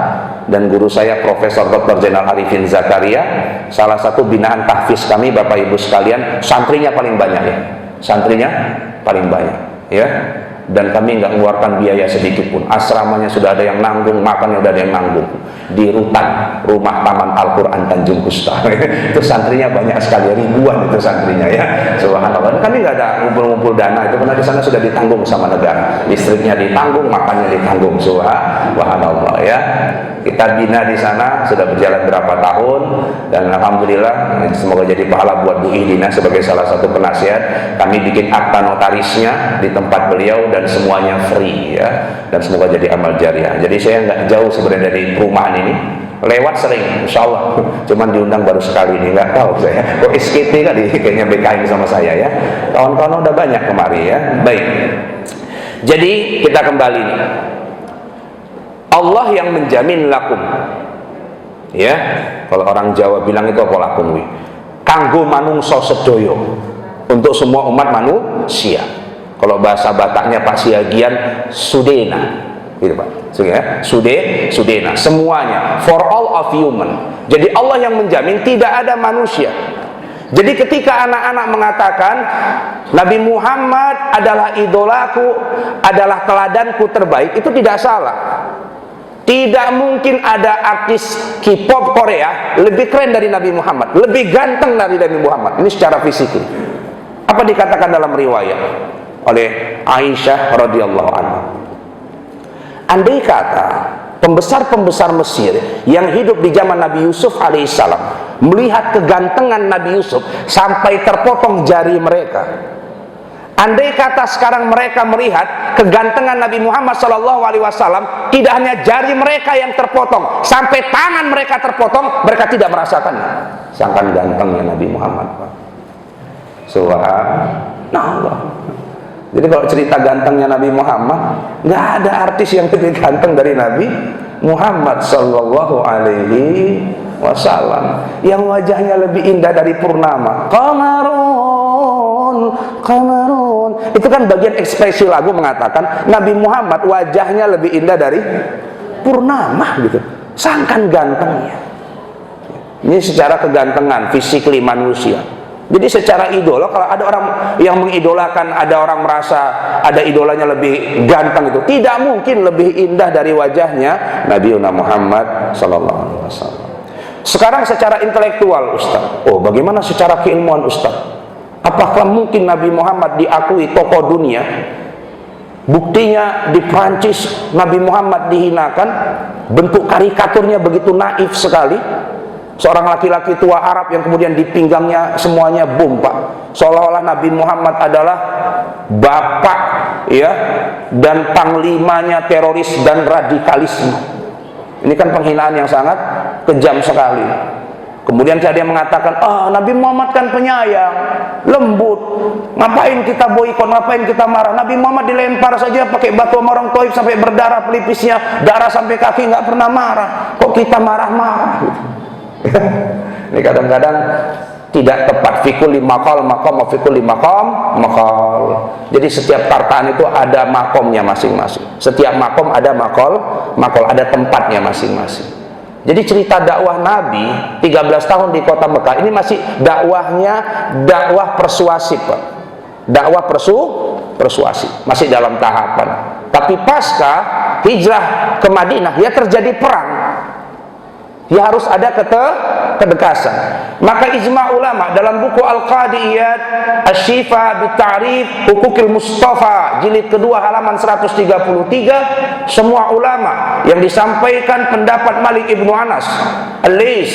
dan guru saya Profesor Dr. Zainal Arifin Zakaria. Salah satu binaan tahfiz kami Bapak Ibu sekalian, santrinya paling banyak ya, santrinya paling banyak ya. Dan kami nggak mengeluarkan biaya sedikit pun. Asramanya sudah ada yang nanggung, makannya sudah ada yang nanggung. Di Rutan, Rumah Taman Al-Quran Tanjung Kusta. Itu santrinya banyak sekali, ribuan itu santrinya ya. Subhanallah. Kami nggak ada ngumpul-ngumpul dana itu, karena di sana sudah ditanggung sama negara. Listriknya ditanggung, makannya ditanggung. Subhanallah ya. Kita bina di sana sudah berjalan berapa tahun, dan alhamdulillah semoga jadi pahala buat Bu Ihdina sebagai salah satu penasihat. Kami bikin akta notarisnya di tempat beliau dan semuanya free ya, dan semoga jadi amal jariah. Jadi saya nggak jauh sebenarnya dari perumahan ini, lewat sering insya Allah, cuman diundang baru sekali ini, nggak tahu saya kok SKT kali kayaknya BKM sama saya ya. Kawan-kawan udah banyak kemari ya. Baik, jadi kita kembali nih, Allah yang menjamin lakum ya, kalau orang Jawa bilang itu apa lakum wi, kanggo manungso sedoyo, untuk semua umat manusia. Kalau bahasa Bataknya Pak Siagian, sudena gitu Pak, sudena, semuanya, for all of human. Jadi Allah yang menjamin tidak ada manusia. Jadi ketika anak-anak mengatakan Nabi Muhammad adalah idolaku, adalah teladanku terbaik, itu tidak salah. Tidak mungkin ada artis K-pop Korea lebih keren dari Nabi Muhammad, lebih ganteng dari Nabi Muhammad. Ini secara fisik. Apa dikatakan dalam riwayat oleh Aisyah radhiyallahu anha? Andai kata pembesar-pembesar Mesir yang hidup di zaman Nabi Yusuf alaihissalam melihat kegantengan Nabi Yusuf sampai terpotong jari mereka, andai kata sekarang mereka melihat kegantengan Nabi Muhammad SAW, tidak hanya jari mereka yang terpotong, sampai tangan mereka terpotong, mereka tidak merasakannya. Sangkan gantengnya Nabi Muhammad. Subhanallah. Jadi kalau cerita gantengnya Nabi Muhammad, nggak ada artis yang lebih ganteng dari Nabi Muhammad Sallallahu Alaihi Wasallam, yang wajahnya lebih indah dari purnama. Qamarun, itu kan bagian ekspresi lagu mengatakan Nabi Muhammad wajahnya lebih indah dari purnama gitu. Sangkan gantengnya. Ini secara kegantengan fisikly manusia. Jadi secara idola, kalau ada orang yang mengidolakan, ada orang merasa ada idolanya lebih ganteng, itu tidak mungkin lebih indah dari wajahnya Nabi Muhammad Sallallahu Alaihi Wasallam. Sekarang secara intelektual Ustaz, oh bagaimana secara keilmuan Ustaz? Apakah mungkin Nabi Muhammad diakui tokoh dunia? Buktinya di Prancis Nabi Muhammad dihinakan, bentuk karikaturnya begitu naif sekali. Seorang laki-laki tua Arab yang kemudian di pinggangnya semuanya bom Pak, seolah-olah Nabi Muhammad adalah bapak ya dan panglimanya teroris dan radikalisme. Ini kan penghinaan yang sangat kejam sekali. Kemudian ada yang mengatakan, Nabi Muhammad kan penyayang, lembut, ngapain kita boikot, ngapain kita marah? Nabi Muhammad dilempar saja pakai batu sama orang Taif sampai berdarah pelipisnya, darah sampai kaki, nggak pernah marah. Kok kita marah-marah? Ini kadang-kadang tidak tepat. Fikul maqal maqam wa fikul maqam maqal. Jadi setiap tartaan itu ada makomnya masing-masing. Setiap makom ada makol, ada tempatnya masing-masing. Jadi cerita dakwah Nabi 13 tahun di kota Mekah ini masih dakwahnya dakwah persuasif, Pak. Dakwah persuasif, masih dalam tahapan. Tapi pasca hijrah ke Madinah ya terjadi perang. Ya harus ada kedekasan. Maka ijma' ulama dalam buku Al-Qadiyat Asy-Syifa biTa'rif Hukukil Mustafa jilid kedua halaman 133, semua ulama yang disampaikan pendapat Malik Ibnu Anas, Al-Lais,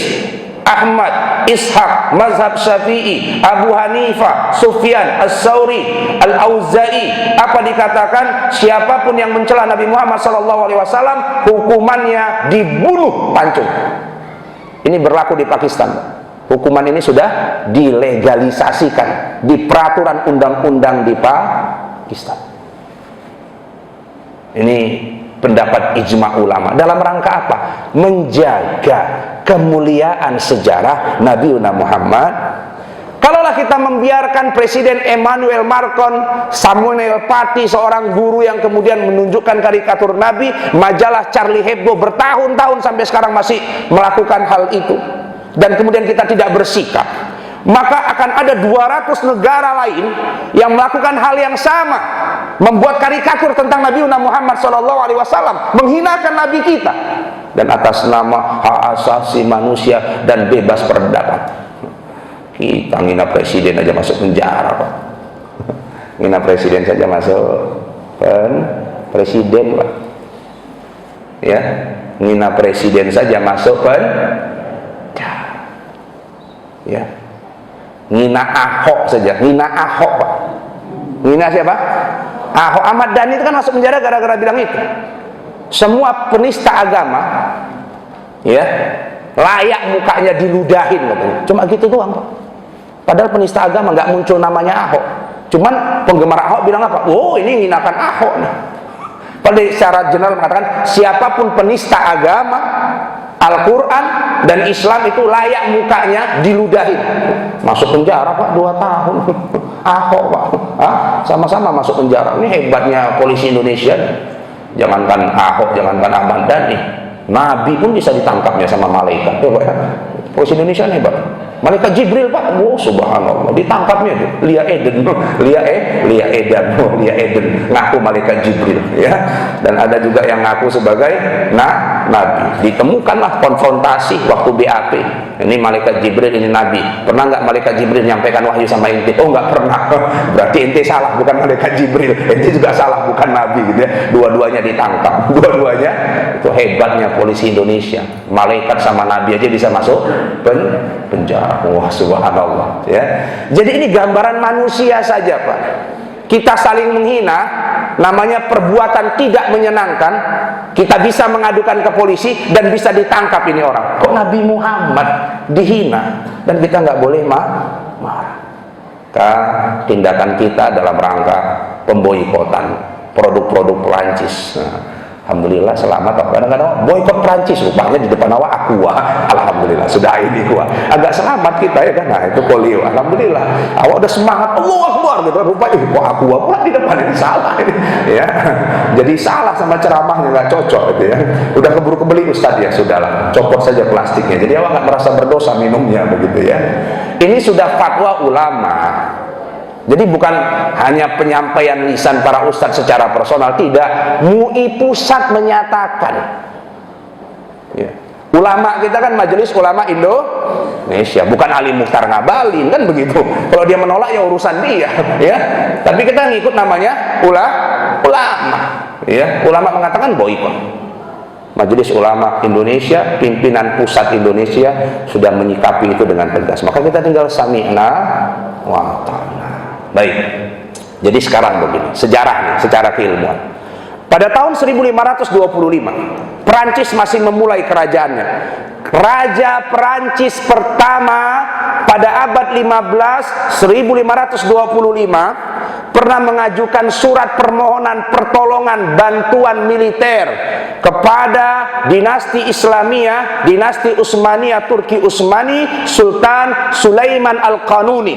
Ahmad, Ishaq, mazhab Syafi'i, Abu Hanifah, Sufyan, As-Sauri, Al-Auza'i, apa dikatakan? Siapapun yang mencela Nabi Muhammad SAW hukumannya dibunuh pancung. Ini berlaku di Pakistan. Hukuman ini sudah dilegalisasikan di peraturan undang-undang di Pakistan. Ini pendapat ijma' ulama. Dalam rangka apa? Menjaga kemuliaan sejarah Nabi Muhammad. Kalaulah kita membiarkan Presiden Emmanuel Macron, Samuel Paty, seorang guru yang kemudian menunjukkan karikatur Nabi, majalah Charlie Hebdo bertahun-tahun sampai sekarang masih melakukan hal itu, dan kemudian kita tidak bersikap, maka akan ada 200 negara lain yang melakukan hal yang sama, membuat karikatur tentang Nabi Muhammad SAW, menghinakan Nabi kita, dan atas nama hak asasi manusia dan bebas berpendapat. Kita ngina presiden aja masuk penjara, Pak. Ngina presiden saja masuk presiden, Pak. Ya, ngina presiden saja masuk penjara. Ya. Ngina Ahok saja, ngina Ahok, Pak. Ngina siapa? Ahok. Ahmad Dhani itu kan masuk penjara gara-gara bilang itu. Semua penista agama, ya, layak mukanya diludahin, katanya. Cuma gitu doang, Pak. Padahal penista agama nggak muncul namanya Ahok. Cuman penggemar Ahok bilang apa? Oh, ini nginakan Ahok nih. Padahal secara general mengatakan siapapun penista agama, Al-Quran dan Islam itu layak mukanya diludahin. Masuk penjara, Pak, 2 tahun. Ahok, Pak. Sama-sama masuk penjara. Ini hebatnya polisi Indonesia. Jangankan Ahok, jangankan Ahmad Dhani, Nabi pun bisa ditangkapnya sama malaikat. Coba ya. Polisi Indonesia hebat. Malaikat Jibril, Pak, subhanallah, ditangkapnya tuh Lia Eden, Lia Eden ngaku malaikat Jibril, ya. Dan ada juga yang ngaku sebagai nabi. Ditemukanlah konfrontasi waktu BAP. Ini malaikat Jibril, ini nabi. Pernah nggak malaikat Jibril nyampaikan wahyu sama ente? Oh, nggak pernah. Berarti ente salah, bukan malaikat Jibril. Ente juga salah, bukan nabi, gitu ya. Dua-duanya ditangkap. Dua-duanya. Itu hebatnya polisi Indonesia. Malaikat sama nabi aja bisa masuk penjara. Wah, subhanallah, ya. Jadi ini gambaran manusia saja, Pak. Kita saling menghina, namanya perbuatan tidak menyenangkan, kita bisa mengadukan ke polisi dan bisa ditangkap ini orang. Kok Nabi Muhammad dihina dan kita nggak boleh marah? Tindakan kita dalam rangka pemboikotan produk-produk Perancis. Alhamdulillah selamat. Kadang-kadang boikot Prancis rupanya di depan awak Aqua. Alhamdulillah sudah ini gua agak selamat kita, ya kan. Nah, itu polio. Alhamdulillah awak udah semangat, Allahu Akbar gitu. Rupanya kok Aqua pula di depan, ini salah ini, ya. Jadi salah sama ceramahnya, nggak cocok gitu, ya. Udah keburu kebeli Ustaz, ya sudahlah, copot saja plastiknya. Jadi awak nggak merasa berdosa minumnya begitu, ya. Ini sudah fatwa ulama. Jadi bukan hanya penyampaian lisan para ustadz secara personal, tidak. MUI pusat menyatakan, ya. Ulama kita kan Majelis Ulama Indonesia, bukan Ali Mukhtar Ngabalin, kan begitu. Kalau dia menolak ya urusan dia, ya. Tapi kita ngikut namanya ulama, ya. Ulama mengatakan boikot. Majelis Ulama Indonesia, pimpinan pusat Indonesia sudah menyikapi itu dengan tegas. Maka kita tinggal sami'na wa ta'ala. Baik, jadi sekarang begini, sejarahnya secara keilmuan. Pada tahun 1525, Perancis masih memulai kerajaannya. Raja Perancis pertama pada abad 15, 1525 pernah mengajukan surat permohonan pertolongan bantuan militer kepada dinasti Islamiyah, dinasti Utsmaniyah Turki Utsmani, Sultan Sulaiman Al-Qanuni,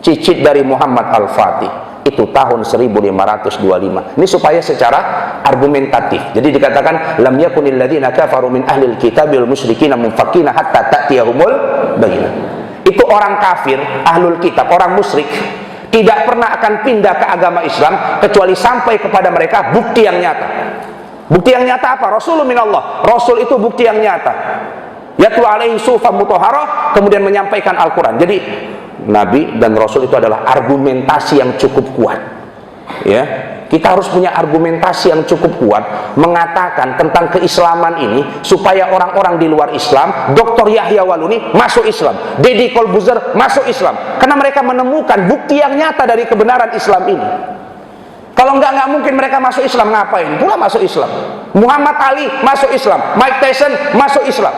cicit dari Muhammad Al-Fatih. Itu tahun 1525. Ini supaya secara argumentatif. Jadi dikatakan lam yakunil ladzina kafaru min ahlil kitabi wal musyrikina munfakina hatta ta'tiyahumul bayyinah. Itu orang kafir, ahlul kitab, orang musyrik tidak pernah akan pindah ke agama Islam kecuali sampai kepada mereka bukti yang nyata. Bukti yang nyata apa? Rasulun minallah. Rasul itu bukti yang nyata. Yatlu alaihi suhufan mutahharah, kemudian menyampaikan Al-Qur'an. Jadi Nabi dan Rasul itu adalah argumentasi yang cukup kuat. Ya, kita harus punya argumentasi yang cukup kuat mengatakan tentang keislaman ini supaya orang-orang di luar Islam, Dr. Yahya Waluni masuk Islam, Deddy Corbuzier masuk Islam, karena mereka menemukan bukti yang nyata dari kebenaran Islam ini. Kalau nggak mungkin mereka masuk Islam, ngapain pula masuk Islam? Muhammad Ali masuk Islam, Mike Tyson masuk Islam,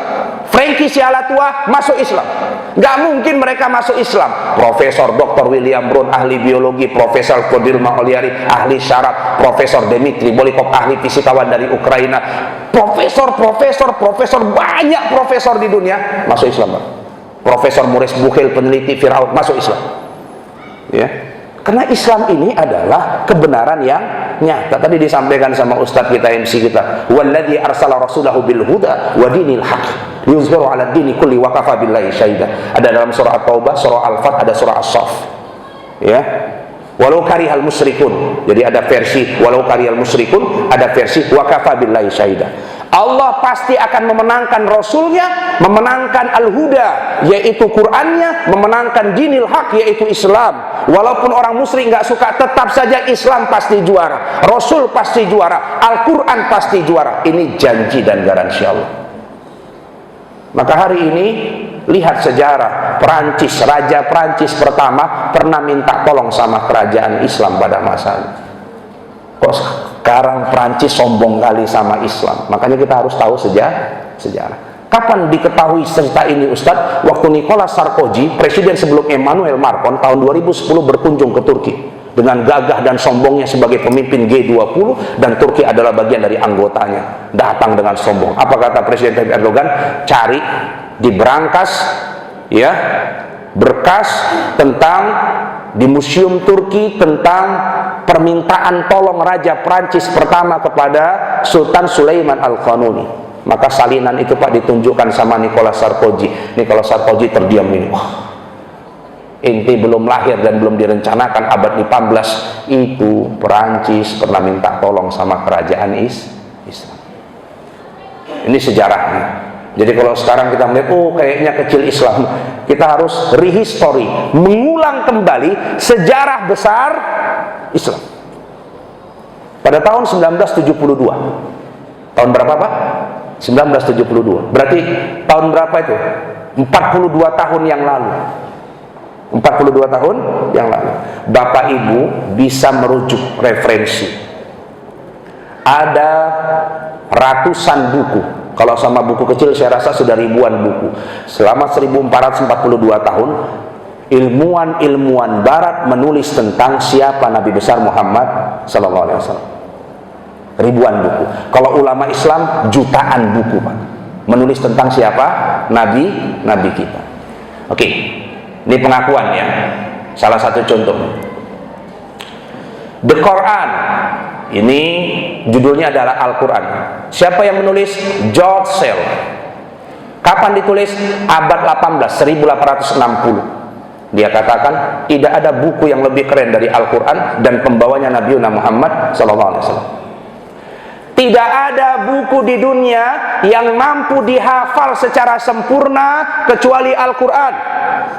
Frankie Sialatua masuk Islam. Nggak mungkin mereka masuk Islam. Profesor Dr. William Brown ahli biologi, Profesor Kodil Maoliari ahli syarat, Profesor Dmitri Bolikov ahli fisikawan dari Ukraina, profesor banyak profesor di dunia masuk Islam. Profesor Maurice Buchel peneliti Firaun masuk Islam. Ya. Karena Islam ini adalah kebenaran yang nyata. Tadi disampaikan sama Ustadz kita, MC kita, walladzi arsala rasulahu bil huda wa dinil haq liyuzhiru 'ala dini kulli wa kafa billahi syahida. Ada dalam surah At-Taubah, surah Al-Fat, ada surah As-Saff. Ya. Walau karihal musyrikun. Jadi ada versi walau karihal musyrikun, ada versi wa kafa billahi syahida. Allah pasti akan memenangkan Rasulnya, memenangkan Al-Huda, yaitu Qur'annya, memenangkan dinil haq, yaitu Islam. Walaupun orang musyrik nggak suka, tetap saja Islam pasti juara, Rasul pasti juara, Al-Quran pasti juara. Ini janji dan garansi Allah. Maka hari ini lihat sejarah Perancis, Raja Perancis pertama pernah minta tolong sama kerajaan Islam pada masa itu. Kok sekarang Perancis sombong kali sama Islam? Makanya kita harus tahu sejarah. Kapan diketahui cerita ini Ustadz? Waktu Nicolas Sarkozy, presiden sebelum Emmanuel Macron tahun 2010 berkunjung ke Turki dengan gagah dan sombongnya sebagai pemimpin G20, dan Turki adalah bagian dari anggotanya. Datang dengan sombong. Apa kata Presiden Tayyip Erdogan? Cari di berangkas ya berkas tentang di Museum Turki tentang permintaan tolong Raja Prancis pertama kepada Sultan Sulaiman Al-Qanuni. Maka salinan itu Pak ditunjukkan sama Nicolas Sarkozy. Nicolas Sarkozy terdiam ini. Inti belum lahir dan belum direncanakan abad 18 itu Perancis pernah minta tolong sama kerajaan Islam. Ini sejarahnya. Jadi kalau sekarang kita melihat, oh kayaknya kecil Islam, kita harus rehistory, mengulang kembali sejarah besar Islam. Pada tahun 1972, tahun berapa Pak? 1972. Berarti tahun berapa itu? 42 tahun yang lalu. 42 tahun yang lalu. Bapak Ibu bisa merujuk referensi. Ada ratusan buku. Kalau sama buku kecil saya rasa sudah ribuan buku. Selama 1442 tahun ilmuwan barat menulis tentang siapa Nabi besar Muhammad sallallahu alaihi wasallam. Ribuan buku. Kalau ulama Islam jutaan buku Pak, menulis tentang siapa nabi kita. Oke, ini pengakuan ya. Salah satu contoh, The Quran. Ini judulnya adalah Al-Quran. Siapa yang menulis? George Sale. Kapan ditulis? Abad 18, 1860. Dia katakan tidak ada buku yang lebih keren dari Al-Quran dan pembawanya Nabi Muhammad SAW. Tidak ada buku di dunia yang mampu dihafal secara sempurna kecuali Al-Quran.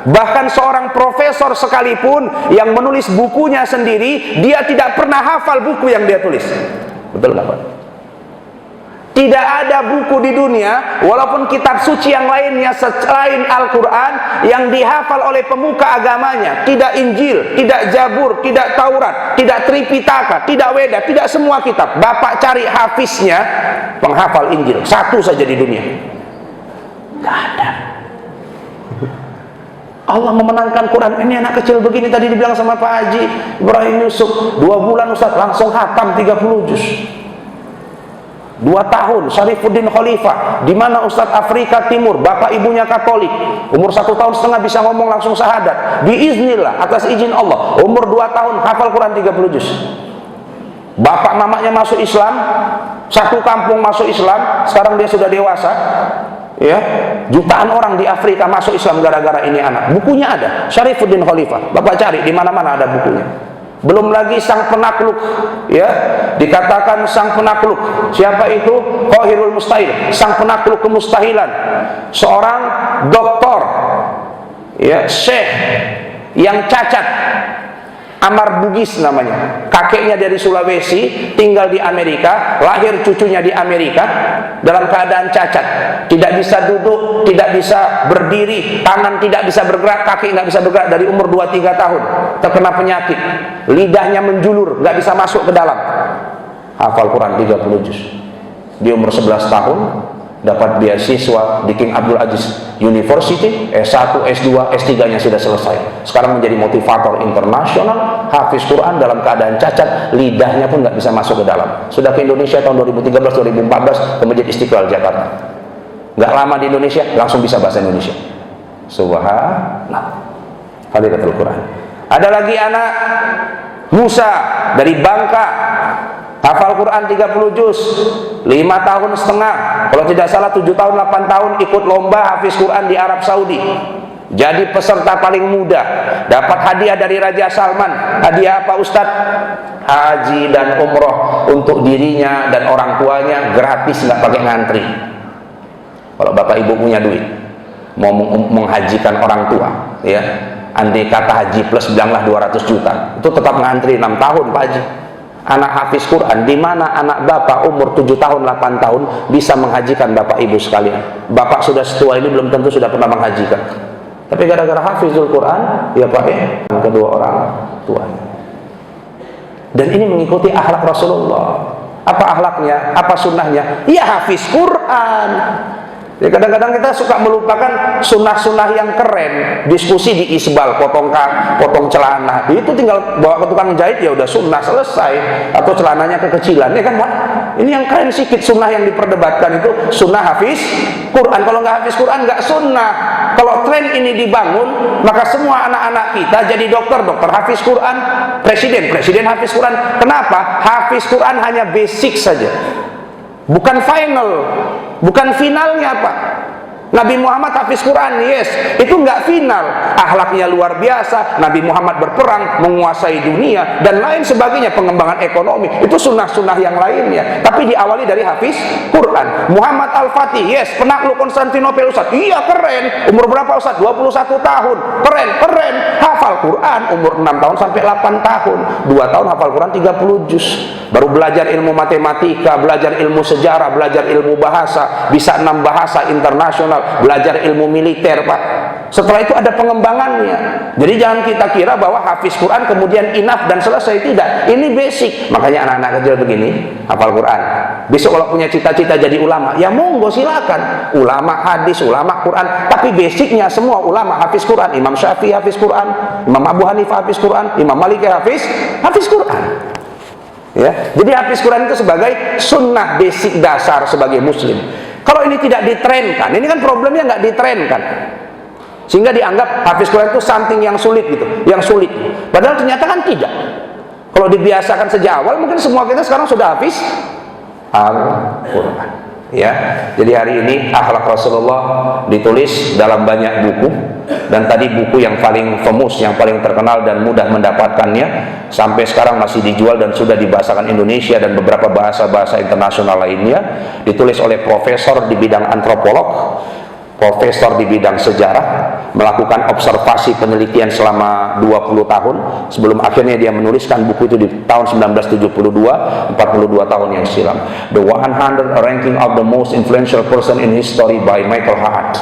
Bahkan seorang profesor sekalipun yang menulis bukunya sendiri, dia tidak pernah hafal buku yang dia tulis. Betul nggak Pak? Tidak ada buku di dunia, walaupun kitab suci yang lainnya selain Al-Quran, yang dihafal oleh pemuka agamanya. Tidak Injil, tidak Zabur, tidak Taurat, tidak Tripitaka, tidak Weda, tidak semua kitab. Bapak cari hafiznya, penghafal Injil, satu saja di dunia. Nggak ada. Allah memenangkan Quran. Ini anak kecil begini tadi dibilang sama Pak Haji Ibrahim Yusuf, 2 bulan Ustaz langsung khatam 30 juz. 2 tahun Syarifuddin Khalifah, di mana Ustaz Afrika Timur, bapak ibunya Katolik, umur 1,5 tahun bisa ngomong langsung syahadat. Biiznillah, atas izin Allah, umur 2 tahun hafal Quran 30 juz. Bapak mamanya masuk Islam, satu kampung masuk Islam, sekarang dia sudah dewasa. Ya, jutaan orang di Afrika masuk Islam gara-gara ini anak. Bukunya ada, Syarifuddin Khalifah. Bapak cari di mana-mana ada bukunya. Belum lagi sang penakluk, ya, dikatakan sang penakluk. Siapa itu? Qahirul Mustahil, sang penakluk kemustahilan. Seorang doktor, ya, syekh yang cacat. Amar Bugis namanya, kakeknya dari Sulawesi, tinggal di Amerika, lahir cucunya di Amerika, dalam keadaan cacat, tidak bisa duduk, tidak bisa berdiri, tangan tidak bisa bergerak, kaki nggak bisa bergerak dari umur 2-3 tahun, terkena penyakit, lidahnya menjulur, nggak bisa masuk ke dalam, hafal Quran 30 juz. Di umur 11 tahun, dapat beasiswa di King Abdul Aziz University, S1, S2, S3-nya sudah selesai. Sekarang menjadi motivator internasional, hafiz Quran dalam keadaan cacat, lidahnya pun nggak bisa masuk ke dalam. Sudah ke Indonesia tahun 2013-2014 ke Masjid Istiqlal Jakarta. Nggak lama di Indonesia, langsung bisa bahasa Indonesia. Subhanallah. Fadilatul Quran. Ada lagi anak Musa dari Bangka, hafal Quran 30 juz, 5,5 tahun. Kalau tidak salah 7 tahun, 8 tahun ikut lomba hafiz Quran di Arab Saudi. Jadi peserta paling muda, dapat hadiah dari Raja Salman. Hadiah apa Ustaz? Haji dan umroh untuk dirinya dan orang tuanya gratis, nggak pakai ngantri. Kalau bapak ibu punya duit, mau menghajikan orang tua, ya, andai kata haji plus bilanglah 200 juta, itu tetap ngantri 6 tahun Pak Haji. Anak hafiz Quran, di mana anak bapak umur 7 tahun, 8 tahun bisa menghajikan bapak ibu sekalian. Bapak sudah setua ini belum tentu sudah pernah menghajikan. Tapi gara-gara hafizul Quran, ya Pak, kedua orang tuanya. Dan ini mengikuti akhlak Rasulullah. Apa akhlaknya? Apa sunnahnya? Ya hafiz Quran. Ya, kadang-kadang kita suka melupakan sunnah-sunnah yang keren. Diskusi di isbal, potong celana, itu tinggal bawa ke tukang jahit, ya udah sunnah selesai. Atau celananya kekecilan, ya kan Pak? Ini yang keren sedikit sunnah yang diperdebatkan itu sunnah hafiz Quran. Kalau nggak hafiz Quran nggak sunnah. Kalau tren ini dibangun, maka semua anak-anak kita jadi dokter hafiz Quran, presiden hafiz Quran. Kenapa? Hafiz Quran hanya basic saja, bukan final, bukan finalnya Pak. Nabi Muhammad hafiz Quran, yes, itu nggak final. Akhlaknya luar biasa, Nabi Muhammad berperang, menguasai dunia, dan lain sebagainya, pengembangan ekonomi, itu sunnah-sunnah yang lainnya. Tapi diawali dari hafiz Quran. Muhammad Al-Fatih, yes, penakluk Konstantinopel Ustaz, iya keren. Umur berapa Ustaz? 21 tahun, keren. Hafal Quran, umur 6 tahun sampai 8 tahun, 2 tahun hafal Quran 30 juz. Baru belajar ilmu matematika, belajar ilmu sejarah, belajar ilmu bahasa, bisa 6 bahasa internasional, belajar ilmu militer Pak. Setelah itu ada pengembangannya. Jadi jangan kita kira bahwa hafiz Quran kemudian enough dan selesai, tidak. Ini basic. Makanya anak-anak kecil begini hafal Quran. Besok kalau punya cita-cita jadi ulama, ya monggo silakan. Ulama hadis, ulama Quran, tapi basicnya semua ulama hafiz Quran. Imam Syafi'i hafiz Quran, Imam Abu Hanifah hafiz Quran, Imam Malik hafiz Quran. Ya, jadi hafiz Quran itu sebagai sunnah basic dasar sebagai muslim. Kalau ini tidak ditrenkan, ini kan problemnya nggak ditrenkan, sehingga dianggap hafiz Quran itu something yang sulit gitu, yang sulit. Padahal ternyata kan tidak. Kalau dibiasakan sejak awal, mungkin semua kita sekarang sudah hafiz Al-Quran. Ya, jadi hari ini akhlak Rasulullah ditulis dalam banyak buku, dan tadi buku yang paling famous, yang paling terkenal dan mudah mendapatkannya, sampai sekarang masih dijual dan sudah dibahasakan Indonesia dan beberapa bahasa-bahasa internasional lainnya, ditulis oleh profesor di bidang antropolog, profesor di bidang sejarah, melakukan observasi penelitian selama 20 tahun sebelum akhirnya dia menuliskan buku itu di tahun 1972, 42 tahun yang silam. The 100 Ranking of the Most Influential Person in History by Michael Hart.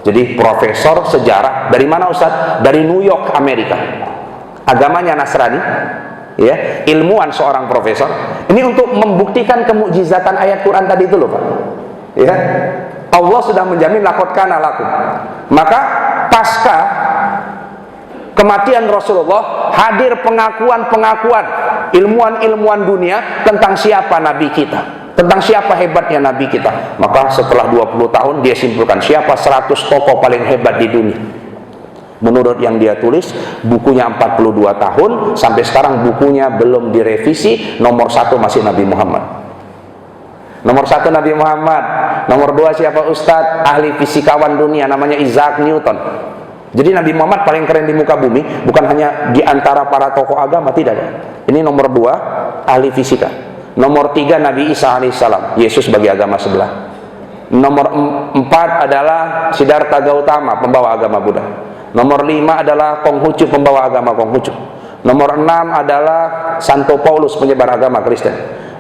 Jadi profesor sejarah dari mana Ustaz? Dari New York, Amerika. Agamanya Nasrani, ya, ilmuwan seorang profesor. Ini untuk membuktikan kemukjizatan ayat Quran tadi itu loh Pak. Ya. Allah sudah menjamin laqad kana lakum. Maka pasca kematian Rasulullah hadir pengakuan-pengakuan ilmuwan-ilmuwan dunia tentang siapa nabi kita, tentang siapa hebatnya nabi kita. Maka setelah 20 tahun dia simpulkan siapa 100 tokoh paling hebat di dunia. Menurut yang dia tulis, bukunya 42 tahun, sampai sekarang bukunya belum direvisi. Nomor 1 masih Nabi Muhammad. Nomor 1 Nabi Muhammad. Nomor 2 siapa? Ustadz ahli fisikawan dunia namanya Isaac Newton. Jadi Nabi Muhammad paling keren di muka bumi, bukan hanya di antara para tokoh agama, tidak. Ini nomor 2 ahli fisika. Nomor 3 Nabi Isa alaihissalam, Yesus bagi agama sebelah. Nomor 4 adalah Siddhartha Gautama, pembawa agama Buddha. Nomor 5 adalah Konghucu, pembawa agama Konghucu. Nomor 6 adalah Santo Paulus, penyebar agama Kristen.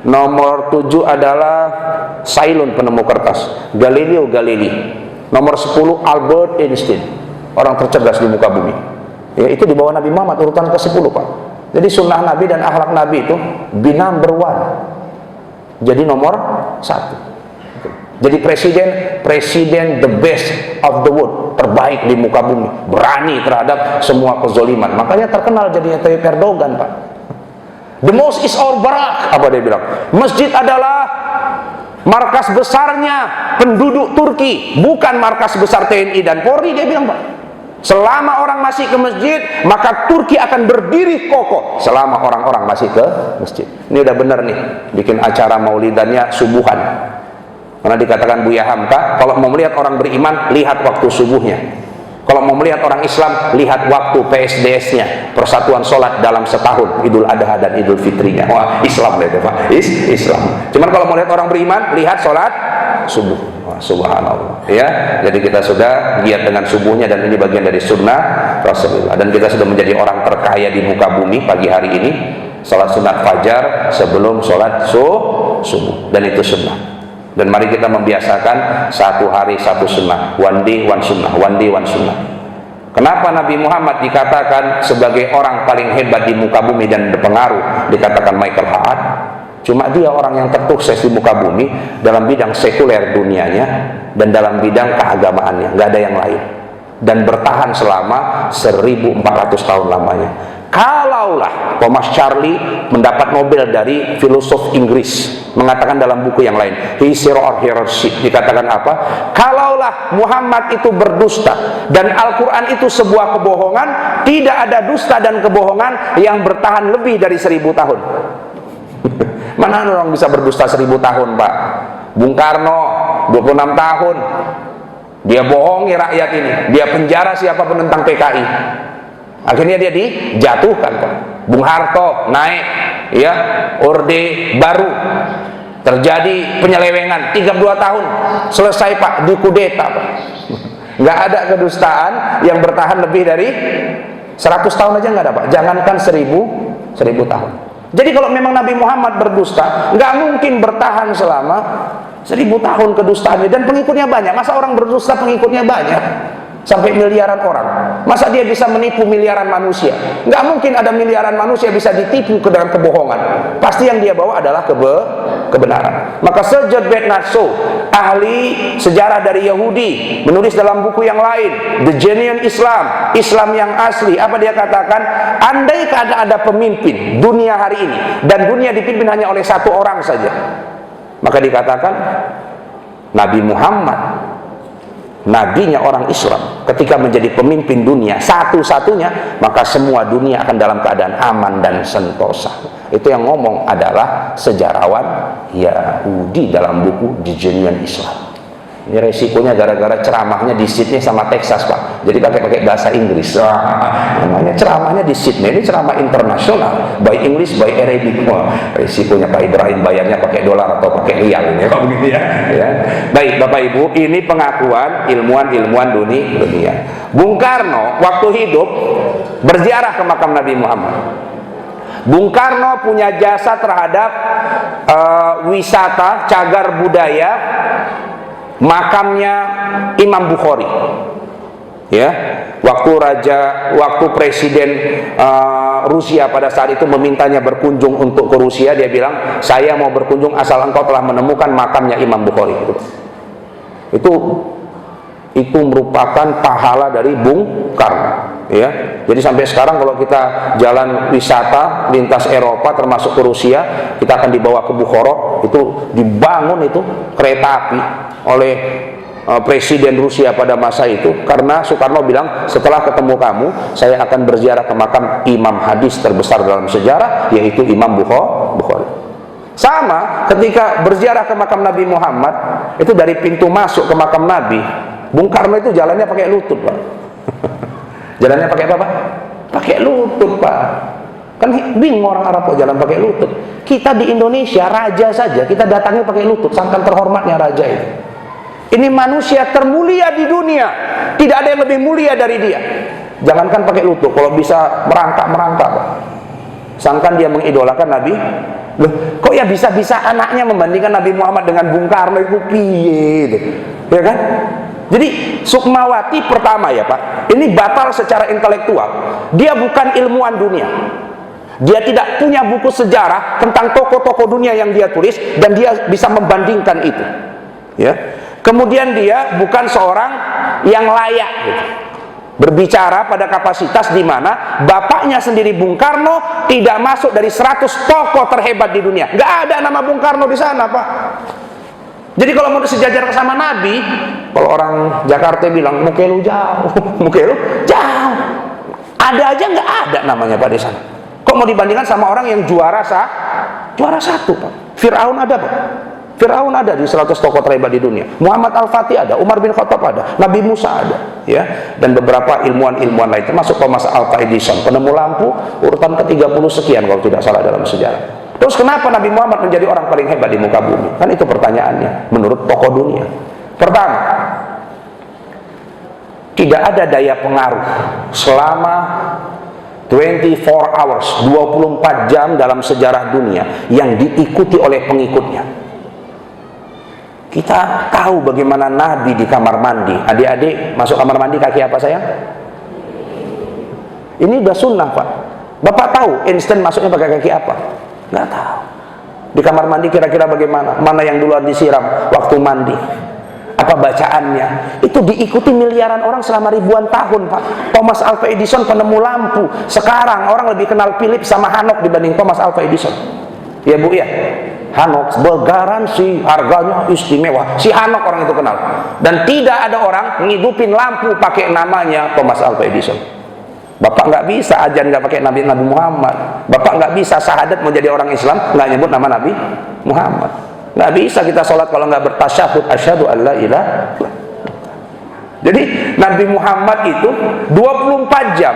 Nomor 7 adalah Ceylon, penemu kertas. Galileo Galilei. Nomor 10 Albert Einstein, orang tercerdas di muka bumi. Ya, itu di bawah Nabi Muhammad, urutan ke-10, Pak. Jadi sunnah Nabi dan akhlak Nabi itu be number 1. Jadi nomor 1. Jadi presiden the best of the world, terbaik di muka bumi, berani terhadap semua kezoliman. Makanya terkenal jadinya Tayyip Erdogan, Pak. The most is our barak, apa dia bilang? Masjid adalah markas besarnya penduduk Turki, bukan markas besar TNI dan Polri, dia bilang, Pak. Selama orang masih ke masjid, maka Turki akan berdiri kokoh. Selama orang-orang masih ke masjid. Ini udah bener nih, bikin acara maulidannya subuhan. Karena dikatakan Buya Hamka, kalau mau melihat orang beriman, lihat waktu subuhnya. Kalau mau melihat orang Islam, lihat waktu PSDS-nya, persatuan sholat dalam setahun, Idul Adha dan Idul Fitrinya. Wah, Islam lah itu, Pak. Islam. Cuman kalau mau lihat orang beriman, lihat sholat subuh. Wah, subhanallah. Ya, jadi kita sudah giat dengan subuhnya, dan ini bagian dari sunnah Rasulullah. Dan kita sudah menjadi orang terkaya di muka bumi pagi hari ini. Sholat sunat fajar sebelum sholat subuh, dan itu sunnah. Dan mari kita membiasakan 1 hari 1 sunnah, one day one sunnah, one day one sunnah. Kenapa Nabi Muhammad dikatakan sebagai orang paling hebat di muka bumi dan berpengaruh, dikatakan Michael Hart? Cuma dia orang yang tersukses di muka bumi dalam bidang sekuler dunianya dan dalam bidang keagamaannya, nggak ada yang lain. Dan bertahan selama 1400 tahun lamanya. Kalaulah Thomas Charlie mendapat Nobel dari filosof Inggris, mengatakan dalam buku yang lain, Hero or Heroship, dikatakan apa? Kalaulah Muhammad itu berdusta dan Al-Quran itu sebuah kebohongan, tidak ada dusta dan kebohongan yang bertahan lebih dari 1000 tahun. Mana orang bisa berdusta 1000 tahun, Pak? Bung Karno 26 tahun dia bohongi rakyat ini, dia penjara siapa penentang PKI. Akhirnya dia dijatuhkan, Pak. Bung Harto naik, ya, Orde Baru, terjadi penyelewengan 32 tahun, selesai, Pak, dikudeta, Pak. Nggak ada kedustaan yang bertahan lebih dari 100 tahun aja nggak ada, Pak. Jangankan 1000 tahun. Jadi kalau memang Nabi Muhammad berdusta, nggak mungkin bertahan selama 1000 tahun kedustaannya, dan pengikutnya banyak. Masa orang berdusta pengikutnya banyak? Sampai miliaran orang. Masa dia bisa menipu miliaran manusia? Nggak mungkin ada miliaran manusia bisa ditipu ke dalam kebohongan. Pasti yang dia bawa adalah kebenaran. Maka Sejad Bernatso, ahli sejarah dari Yahudi, menulis dalam buku yang lain, The Genuine Islam, Islam yang asli. Apa dia katakan? Andai ada pemimpin dunia hari ini, dan dunia dipimpin hanya oleh 1 orang saja, maka dikatakan Nabi Muhammad, nabinya orang Islam, ketika menjadi pemimpin dunia satu-satunya, maka semua dunia akan dalam keadaan aman dan sentosa. Itu yang ngomong adalah sejarawan Yahudi dalam buku The Genuine Islam. Ini resikonya gara-gara ceramahnya di Sydney sama Texas, Pak. Jadi pakai bahasa Inggris. Namanya ceramahnya di Sydney, ini ceramah internasional, by English, by Arabic. Wah, resikonya Pak Ibrahim bayarnya pakai dolar atau pakai rial ini, Pak, begitu ya. Baik, Bapak Ibu, ini pengakuan ilmuwan dunia. Bung Karno waktu hidup berziarah ke makam Nabi Muhammad. Bung Karno punya jasa terhadap wisata cagar budaya makamnya Imam Bukhari. Ya, waktu presiden Rusia pada saat itu memintanya berkunjung untuk ke Rusia, dia bilang, saya mau berkunjung asal engkau telah menemukan makamnya Imam Bukhari. Itu merupakan pahala dari Bung Karno, ya. Jadi sampai sekarang kalau kita jalan wisata lintas Eropa termasuk ke Rusia, kita akan dibawa ke Bukhara, itu dibangun itu kereta api oleh Presiden Rusia pada masa itu, karena Soekarno bilang setelah ketemu kamu saya akan berziarah ke makam imam hadis terbesar dalam sejarah, yaitu Imam Bukhari. Sama ketika berziarah ke makam Nabi Muhammad, itu dari pintu masuk ke makam Nabi, Bung Karno itu jalannya pakai lutut, Pak. Jalannya pakai apa, Pak? Pakai lutut, Pak. Kan bingung orang Arab kok jalan pakai lutut. Kita di Indonesia, raja saja kita datangi pakai lutut, sangkan terhormatnya raja itu. Ini manusia termulia di dunia, tidak ada yang lebih mulia dari dia. Jangankan pakai lutut, kalau bisa merangkak, Pak. Sangkan dia mengidolakan Nabi. Loh, kok ya bisa-bisa anaknya membandingkan Nabi Muhammad dengan Bung Karno itu piye, ya kan? Jadi Sukmawati pertama ya Pak, ini batal secara intelektual. Dia bukan ilmuwan dunia. Dia tidak punya buku sejarah tentang tokoh-tokoh dunia yang dia tulis dan dia bisa membandingkan itu. Ya. Kemudian dia bukan seorang yang layak gitu, berbicara pada kapasitas di mana bapaknya sendiri Bung Karno tidak masuk dari 100 tokoh terhebat di dunia. Nggak ada nama Bung Karno di sana, Pak. Jadi kalau mau sejajar sama Nabi, kalau orang Jakarta bilang mukelu jauh, mukelu jauh, ada aja nggak ada namanya Pak di sana. Kok mau dibandingkan sama orang yang juara satu, Pak? Fir'aun ada, Pak. Fir'aun ada di 100 tokoh terhebat di dunia. Muhammad Al-Fatih ada, Umar bin Khattab ada, Nabi Musa ada, ya. Dan beberapa ilmuwan-ilmuwan lain, termasuk Thomas Alva Edison, penemu lampu, urutan ke-30 sekian kalau tidak salah dalam sejarah. Terus kenapa Nabi Muhammad menjadi orang paling hebat di muka bumi? Kan itu pertanyaannya, menurut tokoh dunia. Pertama, tidak ada daya pengaruh selama 24 hours, 24 jam dalam sejarah dunia yang diikuti oleh pengikutnya. Kita tahu bagaimana Nabi di kamar mandi. Adik-adik masuk kamar mandi kaki apa sayang? Ini udah sunnah, Pak. Bapak tahu instan masuknya pakai kaki apa? Nggak tahu. Di kamar mandi kira-kira bagaimana? Mana yang duluan disiram waktu mandi? Apa bacaannya? Itu diikuti miliaran orang selama ribuan tahun, Pak. Thomas Alva Edison penemu lampu. Sekarang orang lebih kenal Philip sama Hanok dibanding Thomas Alva Edison. Ya Bu ya. Hanok bergaransi harganya istimewa. Si Hanok orang itu kenal. Dan tidak ada orang ngidupin lampu pakai namanya Thomas Alva Edison. Bapak nggak bisa ajan nggak pakai Nabi Muhammad. Bapak nggak bisa syahadat menjadi orang Islam nggak nyebut nama Nabi Muhammad. Nggak bisa kita sholat kalau nggak bertasyahud asyhadu alla ilaha. Jadi Nabi Muhammad itu 24 jam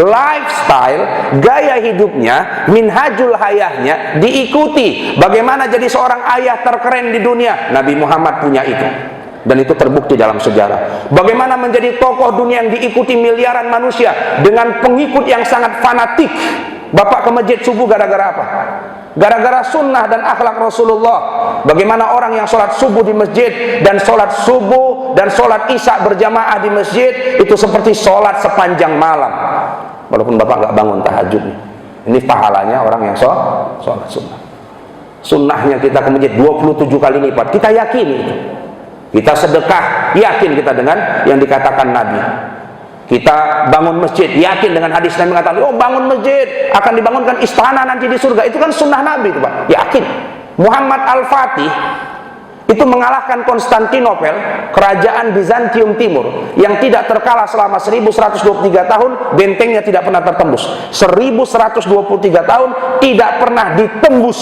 lifestyle, gaya hidupnya, minhajul hayahnya diikuti. Bagaimana jadi seorang ayah terkeren di dunia? Nabi Muhammad punya itu. Dan itu terbukti dalam sejarah. Bagaimana menjadi tokoh dunia yang diikuti miliaran manusia dengan pengikut yang sangat fanatik. Bapak ke masjid subuh gara-gara apa? Gara-gara sunnah dan akhlak Rasulullah. Bagaimana orang yang sholat subuh di masjid dan sholat subuh dan sholat isya berjamaah di masjid itu seperti sholat sepanjang malam, walaupun bapak nggak bangun tahajudnya. Ini pahalanya orang yang sholat sunnah. Sunnahnya kita ke masjid 27 kali lipat. Kita yakin itu. Kita sedekah, yakin kita dengan yang dikatakan Nabi. Kita bangun masjid, yakin dengan hadis Nabi mengatakan, oh bangun masjid akan dibangunkan istana nanti di surga. Itu kan sunnah Nabi itu Pak, yakin. Muhammad Al-Fatih itu mengalahkan Konstantinopel, kerajaan Bizantium Timur yang tidak terkalah selama 1123 tahun, bentengnya tidak pernah tertembus. 1123 tahun tidak pernah ditembus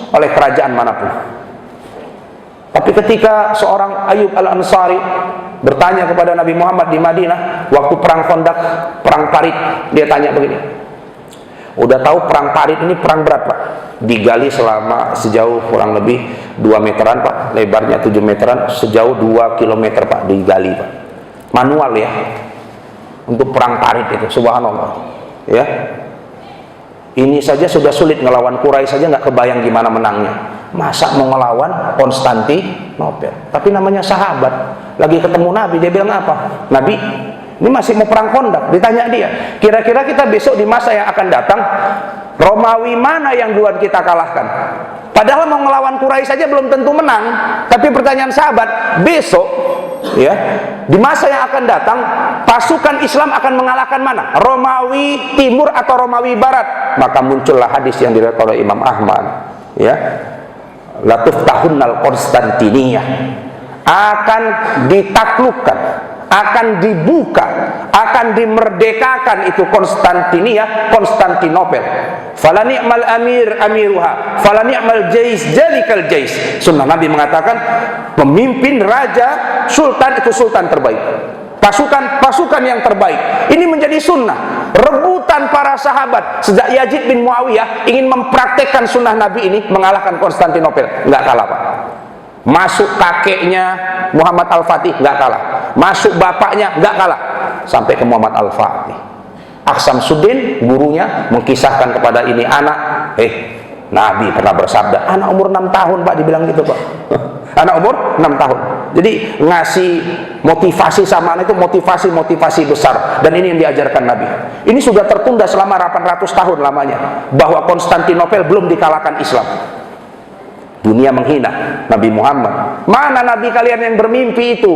oleh kerajaan manapun. Tapi ketika seorang Ayub Al-Ansari bertanya kepada Nabi Muhammad di Madinah waktu perang Khandaq, perang Parit, dia tanya begini, udah tahu perang Parit ini perang berat Pak, digali selama sejauh kurang lebih 2 meteran Pak, lebarnya 7 meteran, sejauh 2 kilometer Pak, digali Pak, manual ya, untuk perang Parit itu, subhanallah ya. Ini saja sudah sulit ngelawan Quraisy saja nggak kebayang gimana menangnya. Masa mau ngelawan Konstantinopel? Tapi namanya sahabat. Lagi ketemu Nabi, dia bilang apa? Nabi, ini masih mau perang Khandaq. Ditanya dia, kira-kira kita besok di masa yang akan datang, Romawi mana yang duluan kita kalahkan? Padahal mau ngelawan Quraisy saja belum tentu menang. Tapi pertanyaan sahabat, besok Ya, di masa yang akan datang pasukan Islam akan mengalahkan mana? Romawi Timur atau Romawi Barat? Maka muncullah hadis yang diriwayatkan oleh Imam Ahmad, ya, latuftahunal Konstantiniyah, akan ditaklukkan, akan dibuka, akan dimerdekakan itu Konstantinia, Konstantinopel. Fala ni'mal amir amiruha, fala ni'mal jais jalikal jais. Sunnah Nabi mengatakan pemimpin raja sultan itu sultan terbaik. Pasukan yang terbaik. Ini menjadi sunnah. Rebutan para sahabat sejak Yazid bin Muawiyah ingin mempraktekkan sunnah Nabi ini, mengalahkan Konstantinopel. Enggak kalah, Pak. Masuk kakeknya Muhammad Al-Fatih, enggak kalah. Masuk bapaknya, enggak kalah. Sampai ke Muhammad Al-Fatih. Aksamsuddin, gurunya, mengisahkan kepada ini anak, Nabi pernah bersabda, anak umur 6 tahun, Pak, dibilang gitu, Pak. Anak umur 6 tahun. Jadi ngasih motivasi sama anak itu motivasi besar. Dan ini yang diajarkan Nabi. Ini sudah tertunda selama 800 tahun lamanya, bahwa Konstantinopel belum dikalahkan Islam. Dunia menghina Nabi Muhammad. Mana Nabi kalian yang bermimpi itu?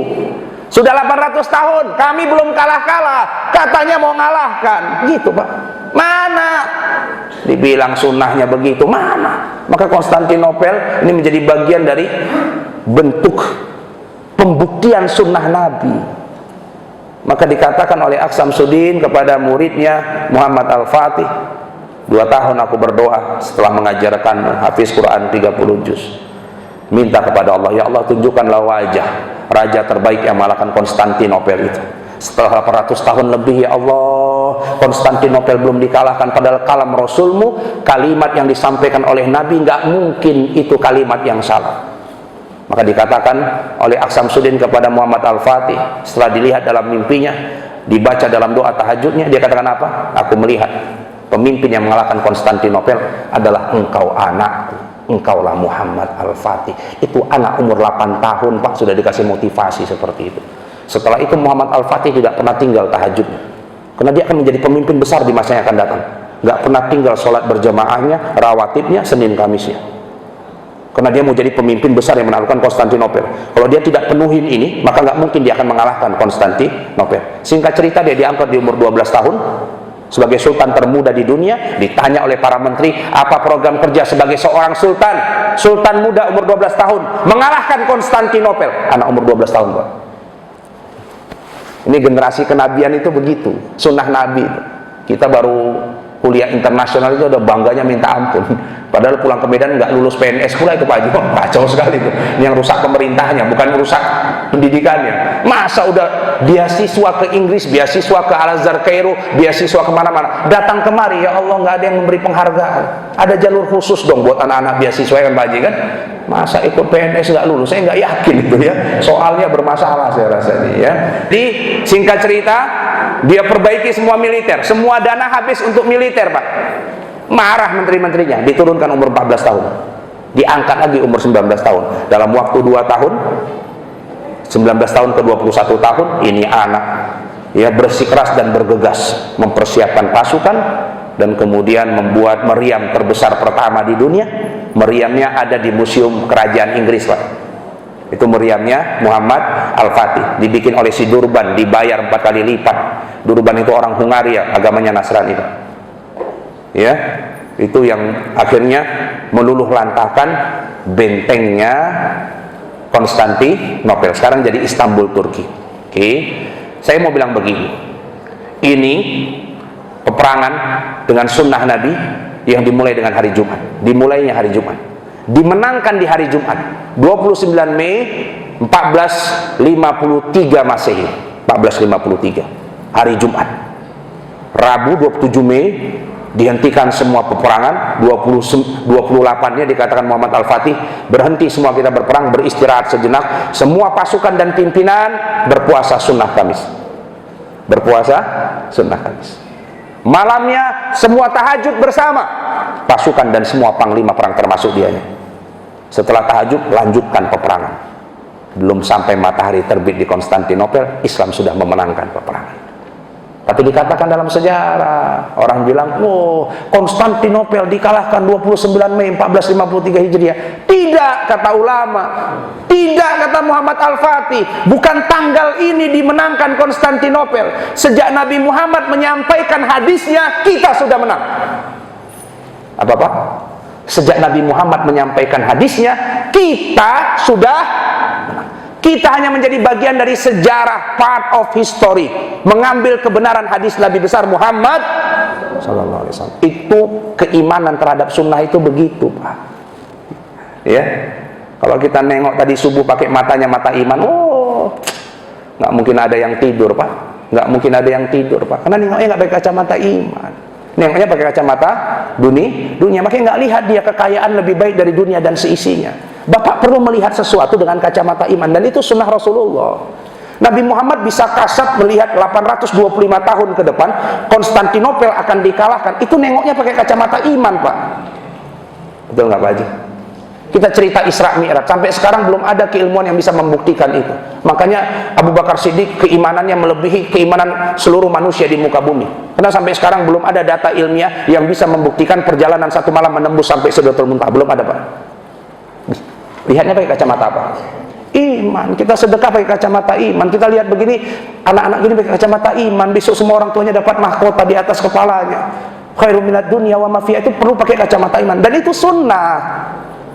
Sudah 800 tahun, kami belum kalah-kalah, katanya mau ngalahkan, gitu, Pak. Mana? Dibilang sunnahnya begitu, mana? Maka Konstantinopel ini menjadi bagian dari bentuk pembuktian sunnah Nabi. Maka dikatakan oleh Aksamsuddin kepada muridnya Muhammad Al-Fatih, 2 tahun aku berdoa setelah mengajarkan hafiz Quran 30 juz. Minta kepada Allah, ya Allah tunjukkanlah wajah raja terbaik yang mengalahkan Konstantinopel itu. Setelah 800 tahun lebih, ya Allah, Konstantinopel belum dikalahkan, padahal kalam Rasulmu, kalimat yang disampaikan oleh Nabi, nggak mungkin itu kalimat yang salah. Maka dikatakan oleh Aksamsuddin kepada Muhammad Al-Fatih, setelah dilihat dalam mimpinya, dibaca dalam doa tahajudnya, dia katakan apa? Aku melihat pemimpin yang mengalahkan Konstantinopel adalah engkau anakku. Engkaulah Muhammad Al-Fatih. Itu anak umur 8 tahun, Pak, sudah dikasih motivasi seperti itu. Setelah itu Muhammad Al-Fatih tidak pernah tinggal tahajudnya, karena dia akan menjadi pemimpin besar di masa yang akan datang. Nggak pernah tinggal sholat berjamaahnya, rawatibnya, Senin Kamisnya, karena dia mau jadi pemimpin besar yang menaklukkan Konstantinopel. Kalau dia tidak penuhin ini, maka nggak mungkin dia akan mengalahkan Konstantinopel. Singkat cerita, dia diangkat di umur 12 tahun sebagai sultan termuda di dunia. Ditanya oleh para menteri, apa program kerja sebagai seorang sultan muda umur 12 tahun mengalahkan Konstantinopel, anak umur 12 tahun, Pak. Ini generasi kenabian itu begitu, sunnah Nabi itu. Kita baru kuliah internasional itu udah bangganya minta ampun, padahal pulang ke Medan nggak lulus PNS pula itu, Pak Haji. Kacau sekali itu. Ini yang rusak pemerintahnya, bukan rusak pendidikannya. Masa udah beasiswa ke Inggris, beasiswa ke Al-Azhar Kairo, beasiswa kemana-mana, datang kemari, ya Allah nggak ada yang memberi penghargaan. Ada jalur khusus dong buat anak-anak beasiswa, kan Pak Haji, kan? Masa ikut PNS nggak lulus? Saya nggak yakin itu, ya. Soalnya bermasalah saya rasa ini, ya. Di singkat cerita, dia perbaiki semua militer, semua dana habis untuk militer, Pak. Marah menteri-menterinya, diturunkan umur 14 tahun, diangkat lagi umur 19 tahun. Dalam waktu 2 tahun, 19 tahun ke 21 tahun, ini anak, ya, bersikeras dan bergegas mempersiapkan pasukan, dan kemudian membuat meriam terbesar pertama di dunia. Meriamnya ada di Museum Kerajaan Inggris, Pak. Itu meriamnya Muhammad Al-Fatih, dibikin oleh si Durban, dibayar 4 kali lipat. Durban itu orang Hungaria, agamanya Nasrani, Pak. Ya, itu yang akhirnya meluluh lantakan bentengnya Konstantinopel. Sekarang jadi Istanbul, Turki. Oke, saya mau bilang begini, ini peperangan dengan sunnah Nabi yang dimulai dengan hari Jumat. Dimulainya hari Jumat, dimenangkan di hari Jumat 29 Mei 1453 Masehi, 1453 hari Jumat. Rabu 27 Mei dihentikan semua peperangan. 28-nya dikatakan Muhammad Al-Fatih, berhenti semua kita berperang, beristirahat sejenak. Semua pasukan dan pimpinan berpuasa sunnah Kamis. Berpuasa sunnah Kamis. Malamnya semua tahajud bersama, pasukan dan semua panglima perang termasuk dianya. Setelah tahajud lanjutkan peperangan. Belum sampai matahari terbit di Konstantinopel, Islam sudah memenangkan peperangan. Tapi dikatakan dalam sejarah, orang bilang, oh, Konstantinopel dikalahkan 29 Mei 1453 Hijriah. Tidak, kata ulama. Tidak, kata Muhammad Al-Fatih. Bukan tanggal ini dimenangkan Konstantinopel. Sejak Nabi Muhammad menyampaikan hadisnya, kita sudah menang. Apa-apa? Sejak Nabi Muhammad menyampaikan hadisnya, kita sudah menang. Kita hanya menjadi bagian dari sejarah, part of history, mengambil kebenaran hadis Nabi besar Muhammad sallallahu alaihi wasallam. Itu keimanan terhadap sunnah itu begitu, Pak. Ya, kalau kita nengok tadi subuh pakai matanya mata iman, oh, nggak mungkin ada yang tidur, Pak. Nggak mungkin ada yang tidur, Pak. Karena nengoknya nggak pakai kacamata iman. Nengoknya pakai kacamata dunia, makanya nggak lihat dia kekayaan lebih baik dari dunia dan seisinya. Bapak perlu melihat sesuatu dengan kacamata iman, dan itu sunnah Rasulullah. Nabi Muhammad bisa kasat melihat 825 tahun ke depan Konstantinopel akan dikalahkan. Itu nengoknya pakai kacamata iman, Pak. Betul nggak, Pak Haji? Kita cerita Isra Mi'raj, sampai sekarang belum ada keilmuan yang bisa membuktikan itu. Makanya Abu Bakar Siddiq keimanannya melebihi keimanan seluruh manusia di muka bumi. Karena sampai sekarang belum ada data ilmiah yang bisa membuktikan perjalanan satu malam menembus sampai Sidratul Muntaha. Belum ada, Pak. Lihatnya pakai kacamata apa? Iman. Kita sedekah pakai kacamata iman. Kita lihat begini, anak-anak gini pakai kacamata iman. Besok semua orang tuanya dapat mahkota di atas kepalanya. Khairum minad dunya wa ma fiha, itu perlu pakai kacamata iman. Dan itu sunnah.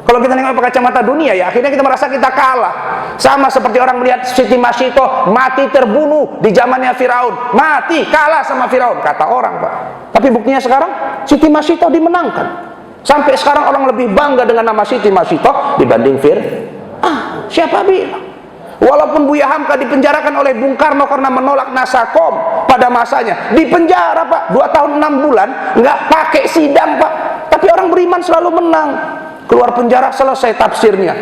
Kalau kita nengok pakai kacamata dunia, ya akhirnya kita merasa kita kalah. Sama seperti orang melihat Siti Masyitoh mati terbunuh di zamannya Firaun. Mati, kalah sama Firaun, kata orang, Pak. Tapi buktinya sekarang Siti Masyitoh dimenangkan. Sampai sekarang orang lebih bangga dengan nama Siti Masyitoh dibanding siapa bilang? Walaupun Buya Hamka dipenjarakan oleh Bung Karno karena menolak Nasakom pada masanya, dipenjara, Pak, 2 tahun 6 bulan, nggak pakai sidang, Pak. Tapi orang beriman selalu menang. Keluar penjara, selesai tafsirnya,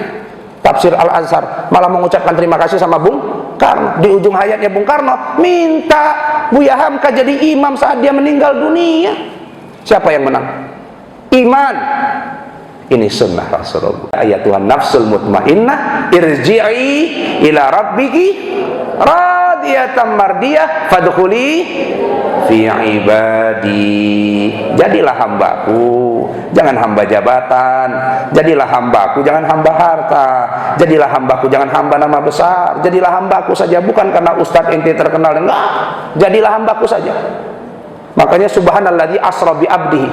tafsir Al-Azhar, malah mengucapkan terima kasih sama Bung Karno. Di ujung hayatnya Bung Karno minta Buya Hamka jadi imam saat dia meninggal dunia. Siapa yang menang? Iman. Ini sunnah Rasulullah. Ayatuhan nafsul mutmainnah irji'i ila rabbiki radiyatan mardiyah fadkhuli fi ibadi. Jadilah hambaku, jangan hamba jabatan. Jadilah hambaku, jangan hamba harta. Jadilah hambaku, jangan hamba nama besar. Jadilah hambaku saja, bukan karena ustadz ente terkenal, enggak. Jadilah hambaku saja. Makanya subhanalladzi asra bi abdihi,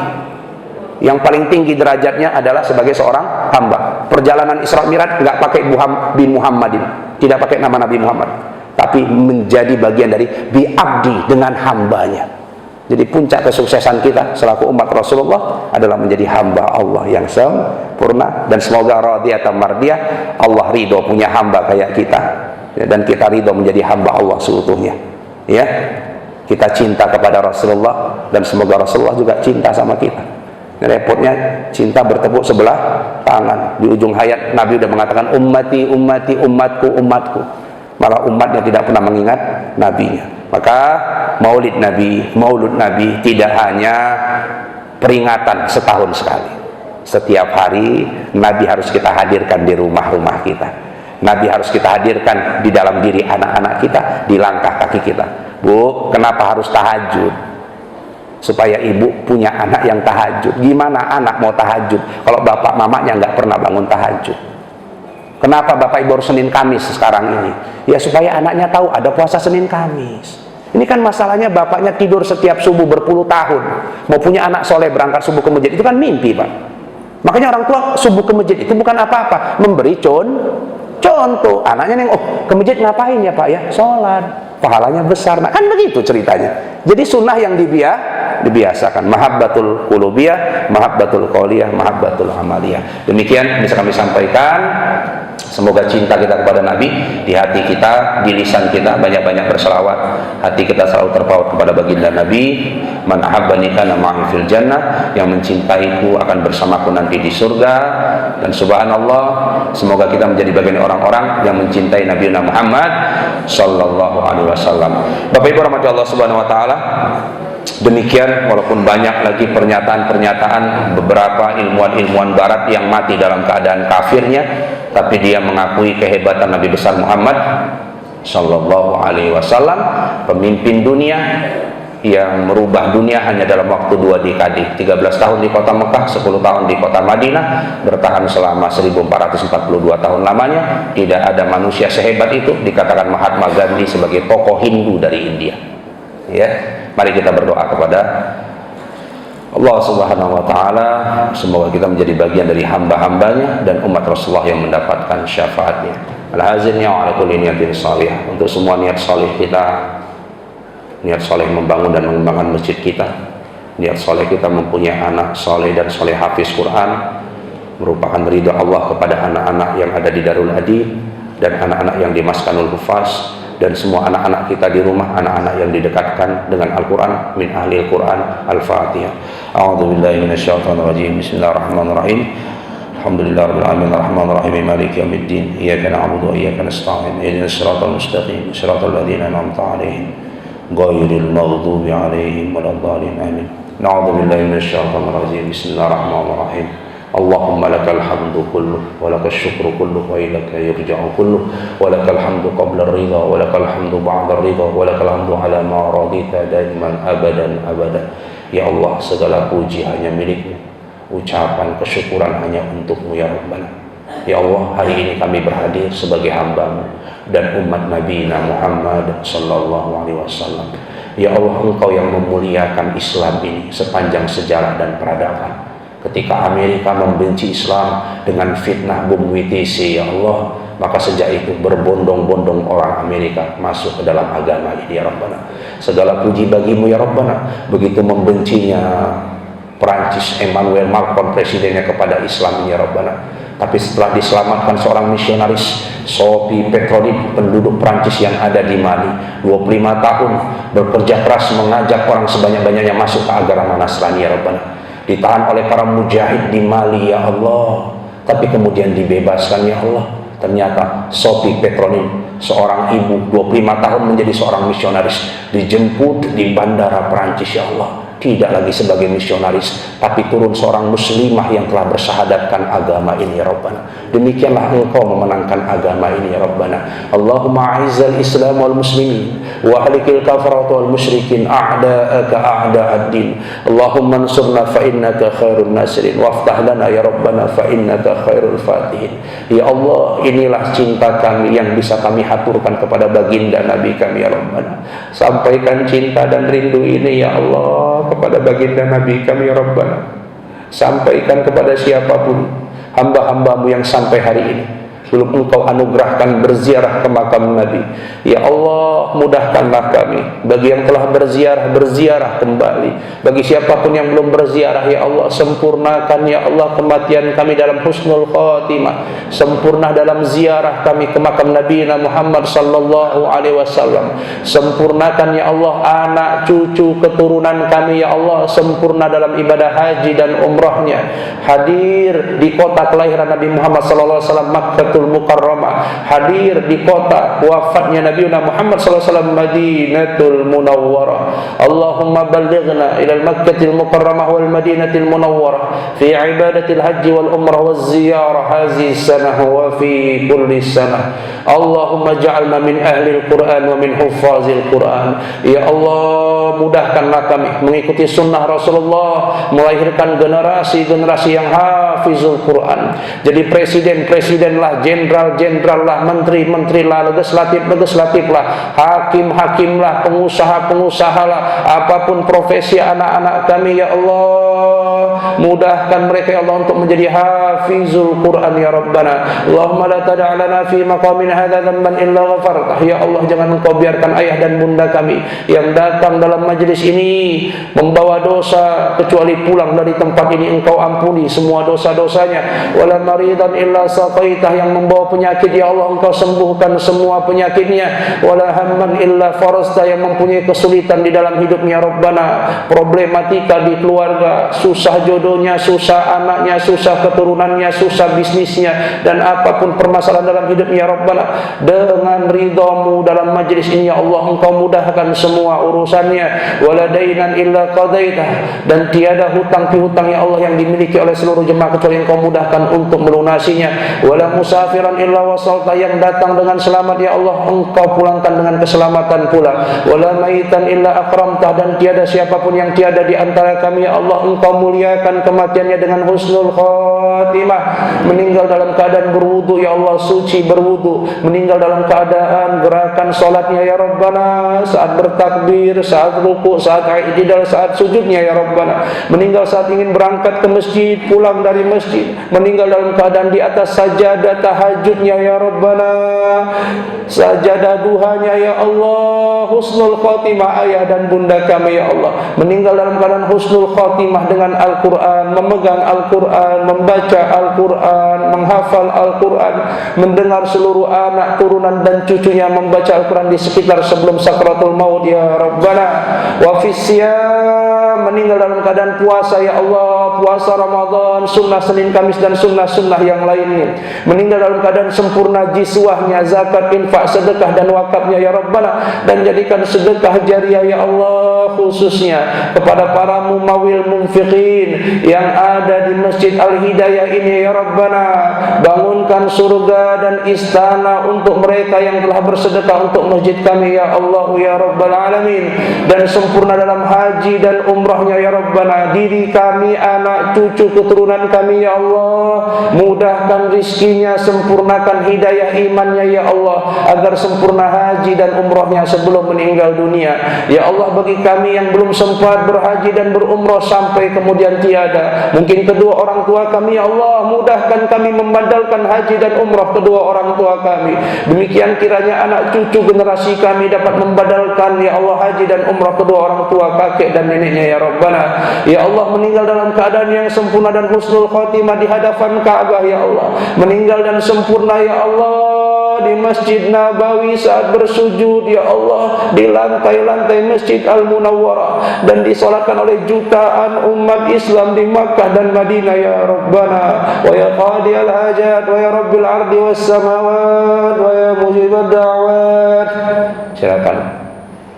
yang paling tinggi derajatnya adalah sebagai seorang hamba. Perjalanan Isra Mi'raj nggak pakai bin Muhammadin, tidak pakai nama Nabi Muhammad, tapi menjadi bagian dari bi abdi, dengan hambanya. Jadi puncak kesuksesan kita selaku umat Rasulullah adalah menjadi hamba Allah yang sempurna. Dan semoga radiyatan mardiyah, Allah ridho punya hamba kayak kita, dan kita ridho menjadi hamba Allah seutuhnya. Ya, kita cinta kepada Rasulullah, dan semoga Rasulullah juga cinta sama kita. Repotnya cinta bertepuk sebelah tangan. Di ujung hayat Nabi sudah mengatakan ummati, ummati, umatku, umatku. Malah umatnya tidak pernah mengingat nabinya. Maka maulid Nabi tidak hanya peringatan setahun sekali. Setiap hari Nabi harus kita hadirkan di rumah-rumah kita. Nabi harus kita hadirkan di dalam diri anak-anak kita, di langkah kaki kita. Bu, kenapa harus tahajud? Supaya ibu punya anak yang tahajud. Gimana anak mau tahajud kalau bapak mamanya nggak pernah bangun tahajud? Kenapa bapak ibu harus Senin Kamis sekarang ini? Ya supaya anaknya tahu ada puasa Senin Kamis. Ini kan masalahnya bapaknya tidur setiap subuh berpuluh tahun, mau punya anak soleh berangkat subuh ke masjid, itu kan mimpi, Pak. Makanya orang tua subuh ke masjid itu bukan apa-apa, memberi contoh. Anaknya neng, oh ke masjid ngapain ya Pak ya? Sholat, pahalanya besar. Nah kan begitu ceritanya. Jadi sunnah yang dibiasakan, mahabbatul qulubiyah, mahabbatul qauliyah, mahabbatul amaliyah. Demikian bisa kami sampaikan. Semoga cinta kita kepada Nabi di hati kita, di lisan kita banyak-banyak berselawat. Hati kita selalu terpaut kepada baginda Nabi. Man ahabbani kana ma'i fil jannah, yang mencintaiku akan bersamaku nanti di surga. Dan subhanallah, semoga kita menjadi bagian orang-orang yang mencintai Nabi Muhammad sallallahu alaihi wasallam. Bapak Ibu rahmati Allah subhanahu wa taala, demikian walaupun banyak lagi pernyataan-pernyataan beberapa ilmuwan-ilmuwan barat yang mati dalam keadaan kafirnya, tapi dia mengakui kehebatan Nabi besar Muhammad sallallahu alaihi wasallam, pemimpin dunia, yang merubah dunia hanya dalam waktu 2 dekade, 13 tahun di kota Mekah, 10 tahun di kota Madinah, bertahan selama 1442 tahun lamanya. Tidak ada manusia sehebat itu. Dikatakan Mahatma Gandhi sebagai tokoh Hindu dari India. Ya, mari kita berdoa kepada Allah Subhanahu wa Ta'ala, semoga kita menjadi bagian dari hamba-hambanya dan umat Rasulullah yang mendapatkan syafaatnya. Al-hazin ya ala kulli niyatin salihah. Untuk semua niat salih kita, niat soleh membangun dan mengembangkan masjid kita, niat soleh kita mempunyai anak soleh dan soleh hafiz Quran, merupakan ridha Allah kepada anak-anak yang ada di Darul Adib dan anak-anak yang di Maskanul Hufaz, dan semua anak-anak kita di rumah, anak-anak yang didekatkan dengan Al-Quran, min ahli Al-Quran. Al-Fatihah. A'udzubillahi minasyaitonir rajim. Bismillahirrahmanirrahim. Alhamdulillahirabbil alamin arrahmanir rahim maliki yaumiddin iyyaka na'budu wa iyyaka nasta'in ihdinas siratal mustaqim siratal ladzina an'amta 'alaihim ghairil maghdubi 'alaihim waladdallin amin. Na'udzubillahi minasyaitonir rajim. Bismillahirrahmanirrahim. Allahumma lakal hamdu kulluh wa lakal syukru kulluh wa ilaika yurja'u kulluh wa lakal hamdu qabla ar-ridha wa lakal hamdu ba'da ar-ridha wa lakal hamdu ala ma radita daiman abadan abada. Ya Allah, segala puji hanya milik-Mu, ucapan kesyukuran hanya untuk-Mu ya Rabbana. Ya Allah, hari ini kami berhadir sebagai hamba-Mu dan umat Nabi Muhammad sallallahu alaihi wasallam. Ya Allah, Engkau yang memuliakan Islam ini sepanjang sejarah dan peradaban. Ketika Amerika membenci Islam dengan fitnah bom WTC, ya Allah, maka sejak itu berbondong-bondong orang Amerika masuk ke dalam agama ini ya Rabbana. Segala puji bagi-Mu ya Rabbana. Begitu membencinya Perancis Emmanuel Macron presidennya kepada Islam ini ya Rabbana, tapi setelah diselamatkan seorang misionaris Sophie Petronin, penduduk Perancis yang ada di Mali, 25 tahun bekerja keras mengajak orang sebanyak-banyaknya masuk ke agama Nasrani ya Rabbana, ditahan oleh para mujahid di Mali ya Allah, tapi kemudian dibebaskan ya Allah. Ternyata Sophie Petronin, seorang ibu 25 tahun menjadi seorang misionaris, dijemput di bandara Perancis ya Allah, tidak lagi sebagai misionaris, tapi turun seorang muslimah yang telah bersahadatkan agama ini ya Rabbana. Demikianlah Engkau memenangkan agama ini ya Rabbana. Allahumma a'izzal Islam wal muslimin wa ahlikil kafarat wal musyrikin a'da'aka a'da'ad-din. Allahumma ansurna fa innaka khairun nasirin waftah lana ya Rabbana fa innaka khairul fatihin. Ya Allah, inilah cinta kami yang bisa kami haturkan kepada baginda Nabi kami ya Rabbana. Sampaikan cinta dan rindu ini ya Allah kepada baginda Nabi kami ya Rabbana. Sampaikan kepada siapapun hamba-hamba-Mu yang sampai hari ini belum Engkau anugerahkan berziarah ke makam Nabi. Ya Allah, mudahkanlah kami. Bagi yang telah berziarah, berziarah kembali. Bagi siapapun yang belum berziarah, ya Allah, sempurnakan ya Allah kematian kami dalam husnul khatimah. Sempurna dalam ziarah kami ke makam Nabi Muhammad sallallahu alaihi wasallam. Sempurnakan ya Allah anak, cucu, keturunan kami ya Allah, sempurna dalam ibadah haji dan umrahnya. Hadir di kota kelahiran Nabi Muhammad sallallahu alaihi wasallam, Makkah Mukarramah, hadir di kota wafatnya Nabi Muhammad SAW, Madinatul Munawwarah. Allahumma ballighna ila al-Makkahil Mukarramah wal Madinatil Munawwarah fi ibadatil haji wal umrah wal ziyarah hadhihi sanah wa fi kulli sanah. Allahumma ja'alna min ahli al-Quran wa min huffazil Quran. Ya Allah, mudahkanlah kami mengikuti sunnah Rasulullah, melahirkan generasi-generasi yang hafizul Quran. Jadi presiden-presiden lah, jenderal-jenderal lah, menteri-menteri lah, legislatif lah, hakim-hakim lah, pengusaha-pengusaha lah, apapun profesi anak-anak kami ya Allah, mudahkan mereka ya Allah untuk menjadi hafizul Quran ya Rabbana. Allahumma la tada' lana fi maqamin hadza dhanban illa ghafartah. Ya Allah, jangan Engkau biarkan ayah dan bunda kami yang datang dalam majlis ini membawa dosa kecuali pulang dari tempat ini Engkau ampuni semua dosa-dosanya. Wala maridan illa saqaitah, yang membawa penyakit ya Allah Engkau sembuhkan semua penyakitnya. Wala hamman illa farasta, yang mempunyai kesulitan di dalam hidupnya Rabbana, problematika di keluarga, susah jodohnya, susah anaknya, susah keturunannya, susah bisnisnya, dan apapun permasalahan dalam hidupnya Rabbana, dengan ridha-Mu dalam majlis ini ya Allah Engkau mudahkan semua urusannya. Wala dainan illa qadaitah, dan tiada hutang piutang ya Allah yang dimiliki oleh seluruh jemaah kecuali Engkau mudahkan untuk melunasinya. Wala musafir musafiran illa wasalta, yang datang dengan selamat ya Allah Engkau pulangkan dengan keselamatan pula. Wala maitan illa akramtah, dan tiada siapapun yang tiada di antara kami ya Allah Engkau muliakan kematiannya dengan husnul khatimah, meninggal dalam keadaan berwudu ya Allah, suci berwudu, meninggal dalam keadaan gerakan salatnya ya Rabbana, saat bertakbir, saat ruku, saat i'tidal, saat sujudnya ya Rabbana, meninggal saat ingin berangkat ke masjid, pulang dari masjid, meninggal dalam keadaan di atas sajadah tahajudnya ya Rabbana, sajadah duhanya ya Allah, husnul khatimah ayah dan bunda kami ya Allah, meninggal dalam keadaan husnul khatimah dengan Al-Quran, memegang Al-Quran, membaca Al-Quran, menghafal Al-Quran, mendengar seluruh anak, turunan dan cucunya membaca Al-Quran di sekitar sebelum sakratul maut ya Rabbana. Wa fisyam, meninggal dalam keadaan puasa ya Allah, puasa Ramadan, sunnah Senin Kamis dan sunnah-sunnah yang lainnya, meninggal dalam keadaan sempurna jiswahnya, zakat, infak, sedekah dan wakafnya ya Rabbana, dan jadikan sedekah jariah ya Allah khususnya kepada para mumawil munfiqin yang ada di Masjid Al-Hidayah ini ya Rabbana. Bangunkan surga dan istana untuk mereka yang telah bersedekah untuk masjid kami ya Allah ya Rabbal Alamin, dan sempurna dalam haji dan umrahnya ya Rabbana. Diri kami, anak cucu keturunan kami ya Allah, mudahkan rizkinya, sempurnakan hidayah imannya ya Allah, agar sempurna haji dan umrahnya sebelum meninggal dunia ya Allah. Bagi kami yang belum sempat berhaji dan berumrah sampai kemudian tiada, mungkin kedua orang tua kami ya Allah, mudahkan kami membadalkan haji dan umrah kedua orang tua kami. Demikian kiranya anak cucu generasi kami dapat membadalkan ya Allah haji dan umrah kedua orang tua, kakek dan neneknya ya Rabbana. Ya Allah, meninggal dalam keadaan yang sempurna dan husnul khatimah di hadapan Ka'bah ya Allah, meninggal dan sempurna ya Allah di Masjid Nabawi saat bersujud ya Allah, di lantai-lantai Masjid Al-Munawwarah, dan disolatkan oleh jutaan umat Islam di Makkah dan Madinah ya Rabbana. Wa ya qadiyal hajat wa ya rabbil ardi was samawat wa ya mujibad da'wat. Silakan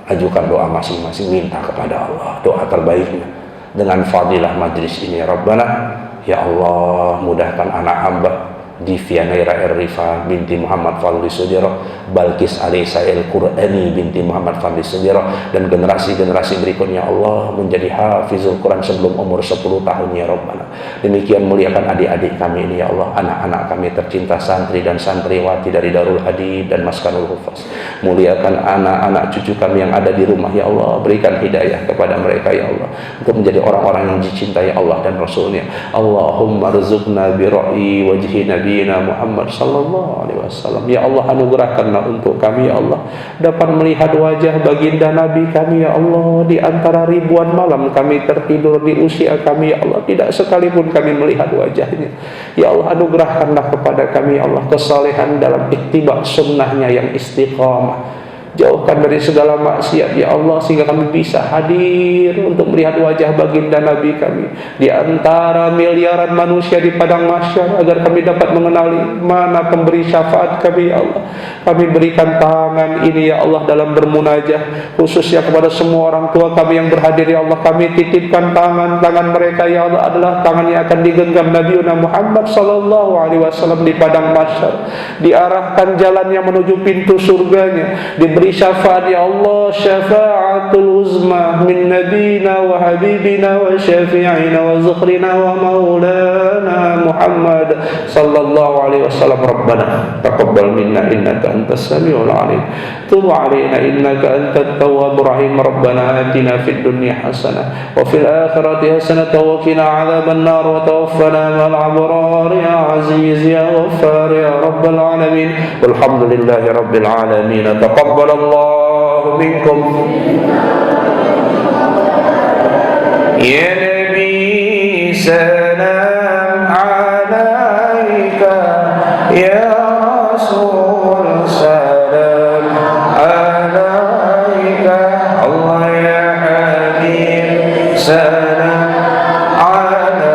ajukan doa masing-masing, minta kepada Allah doa terbaiknya dengan fadilah majlis ini ya Rabbana. Ya Allah, mudahkan anak hamba Divya Naira Rifa binti Muhammad Fadli Sudiro, Balkis Alisa El-Qur'ani binti Muhammad Fadli Sudiro, dan generasi-generasi berikutnya Allah menjadi hafizul Quran sebelum umur 10 tahun ya Rabbana. Demikian muliakan adik-adik kami ini ya Allah, anak-anak kami tercinta, santri dan santriwati dari Darul Hadid dan Maskanul Hufaz. Muliakan anak-anak cucu kami yang ada di rumah ya Allah, berikan hidayah kepada mereka ya Allah, untuk menjadi orang-orang yang dicintai Allah dan Rasulnya. Allahumma rzuqna bi ra'i wajhi Nabiina Muhammad sallallahu alaihi wasallam. Ya Allah, anugerahkanlah untuk kami ya Allah dapat melihat wajah baginda Nabi kami ya Allah. Di antara ribuan malam kami tertidur di usia kami ya Allah, tidak sekalipun kami melihat wajahnya. Ya Allah, anugerahkanlah kepada kami ya Allah kesalehan dalam ittiba sunnahnya yang istiqamah. Jauhkan dari segala maksiat ya Allah, sehingga kami bisa hadir untuk melihat wajah baginda Nabi kami di antara miliaran manusia di padang mahsyar, agar kami dapat mengenali mana pemberi syafaat kami ya Allah. Kami berikan tangan ini ya Allah dalam bermunajah, khususnya kepada semua orang tua kami yang berhadir ya Allah. Kami titipkan tangan mereka ya Allah adalah tangan yang akan digenggam Nabiuna Muhammad sallallahu alaihi wasallam di padang mahsyar, diarahkan jalannya menuju pintu surganya, diberi syafaat ya Allah, syafaatul uzma min nabina wa habibina wa syafi'ina wa zukhrina wa maulana Muhammad sallallahu alaihi wasallam. Rabbana taqabbal minna innaka antas samiul alim, tub alaina innaka antat tawwabur rahim. Rabbana atina fid dunya hasanah wa fil akhirati hasanah wa qina adzaban nar wa tawaffana ma'al abrar ya aziz ya ghaffar ya rabbal alamin. Walhamdulillahi rabbil alamin. Taqabbal Allah minkum. Ya Nabi salam alaika, ya Rasul salam alaika, Allah ya Habib salam alaika,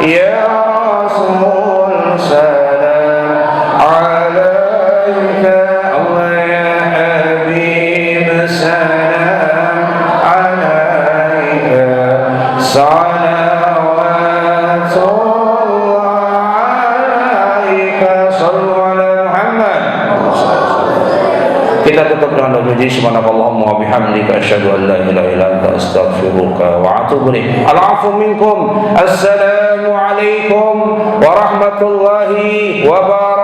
ya Rasul salam alaika. صلوات الله عليك صلوا على محمد. Kita tutup dengan doa puji subhanakallahumma wa bihamdika asyhadu an la ilaha illa anta astaghfiruka wa atubu ilaik. Al-'afwu minkum. Assalamu alaikum warahmatullahi wabarakatuh.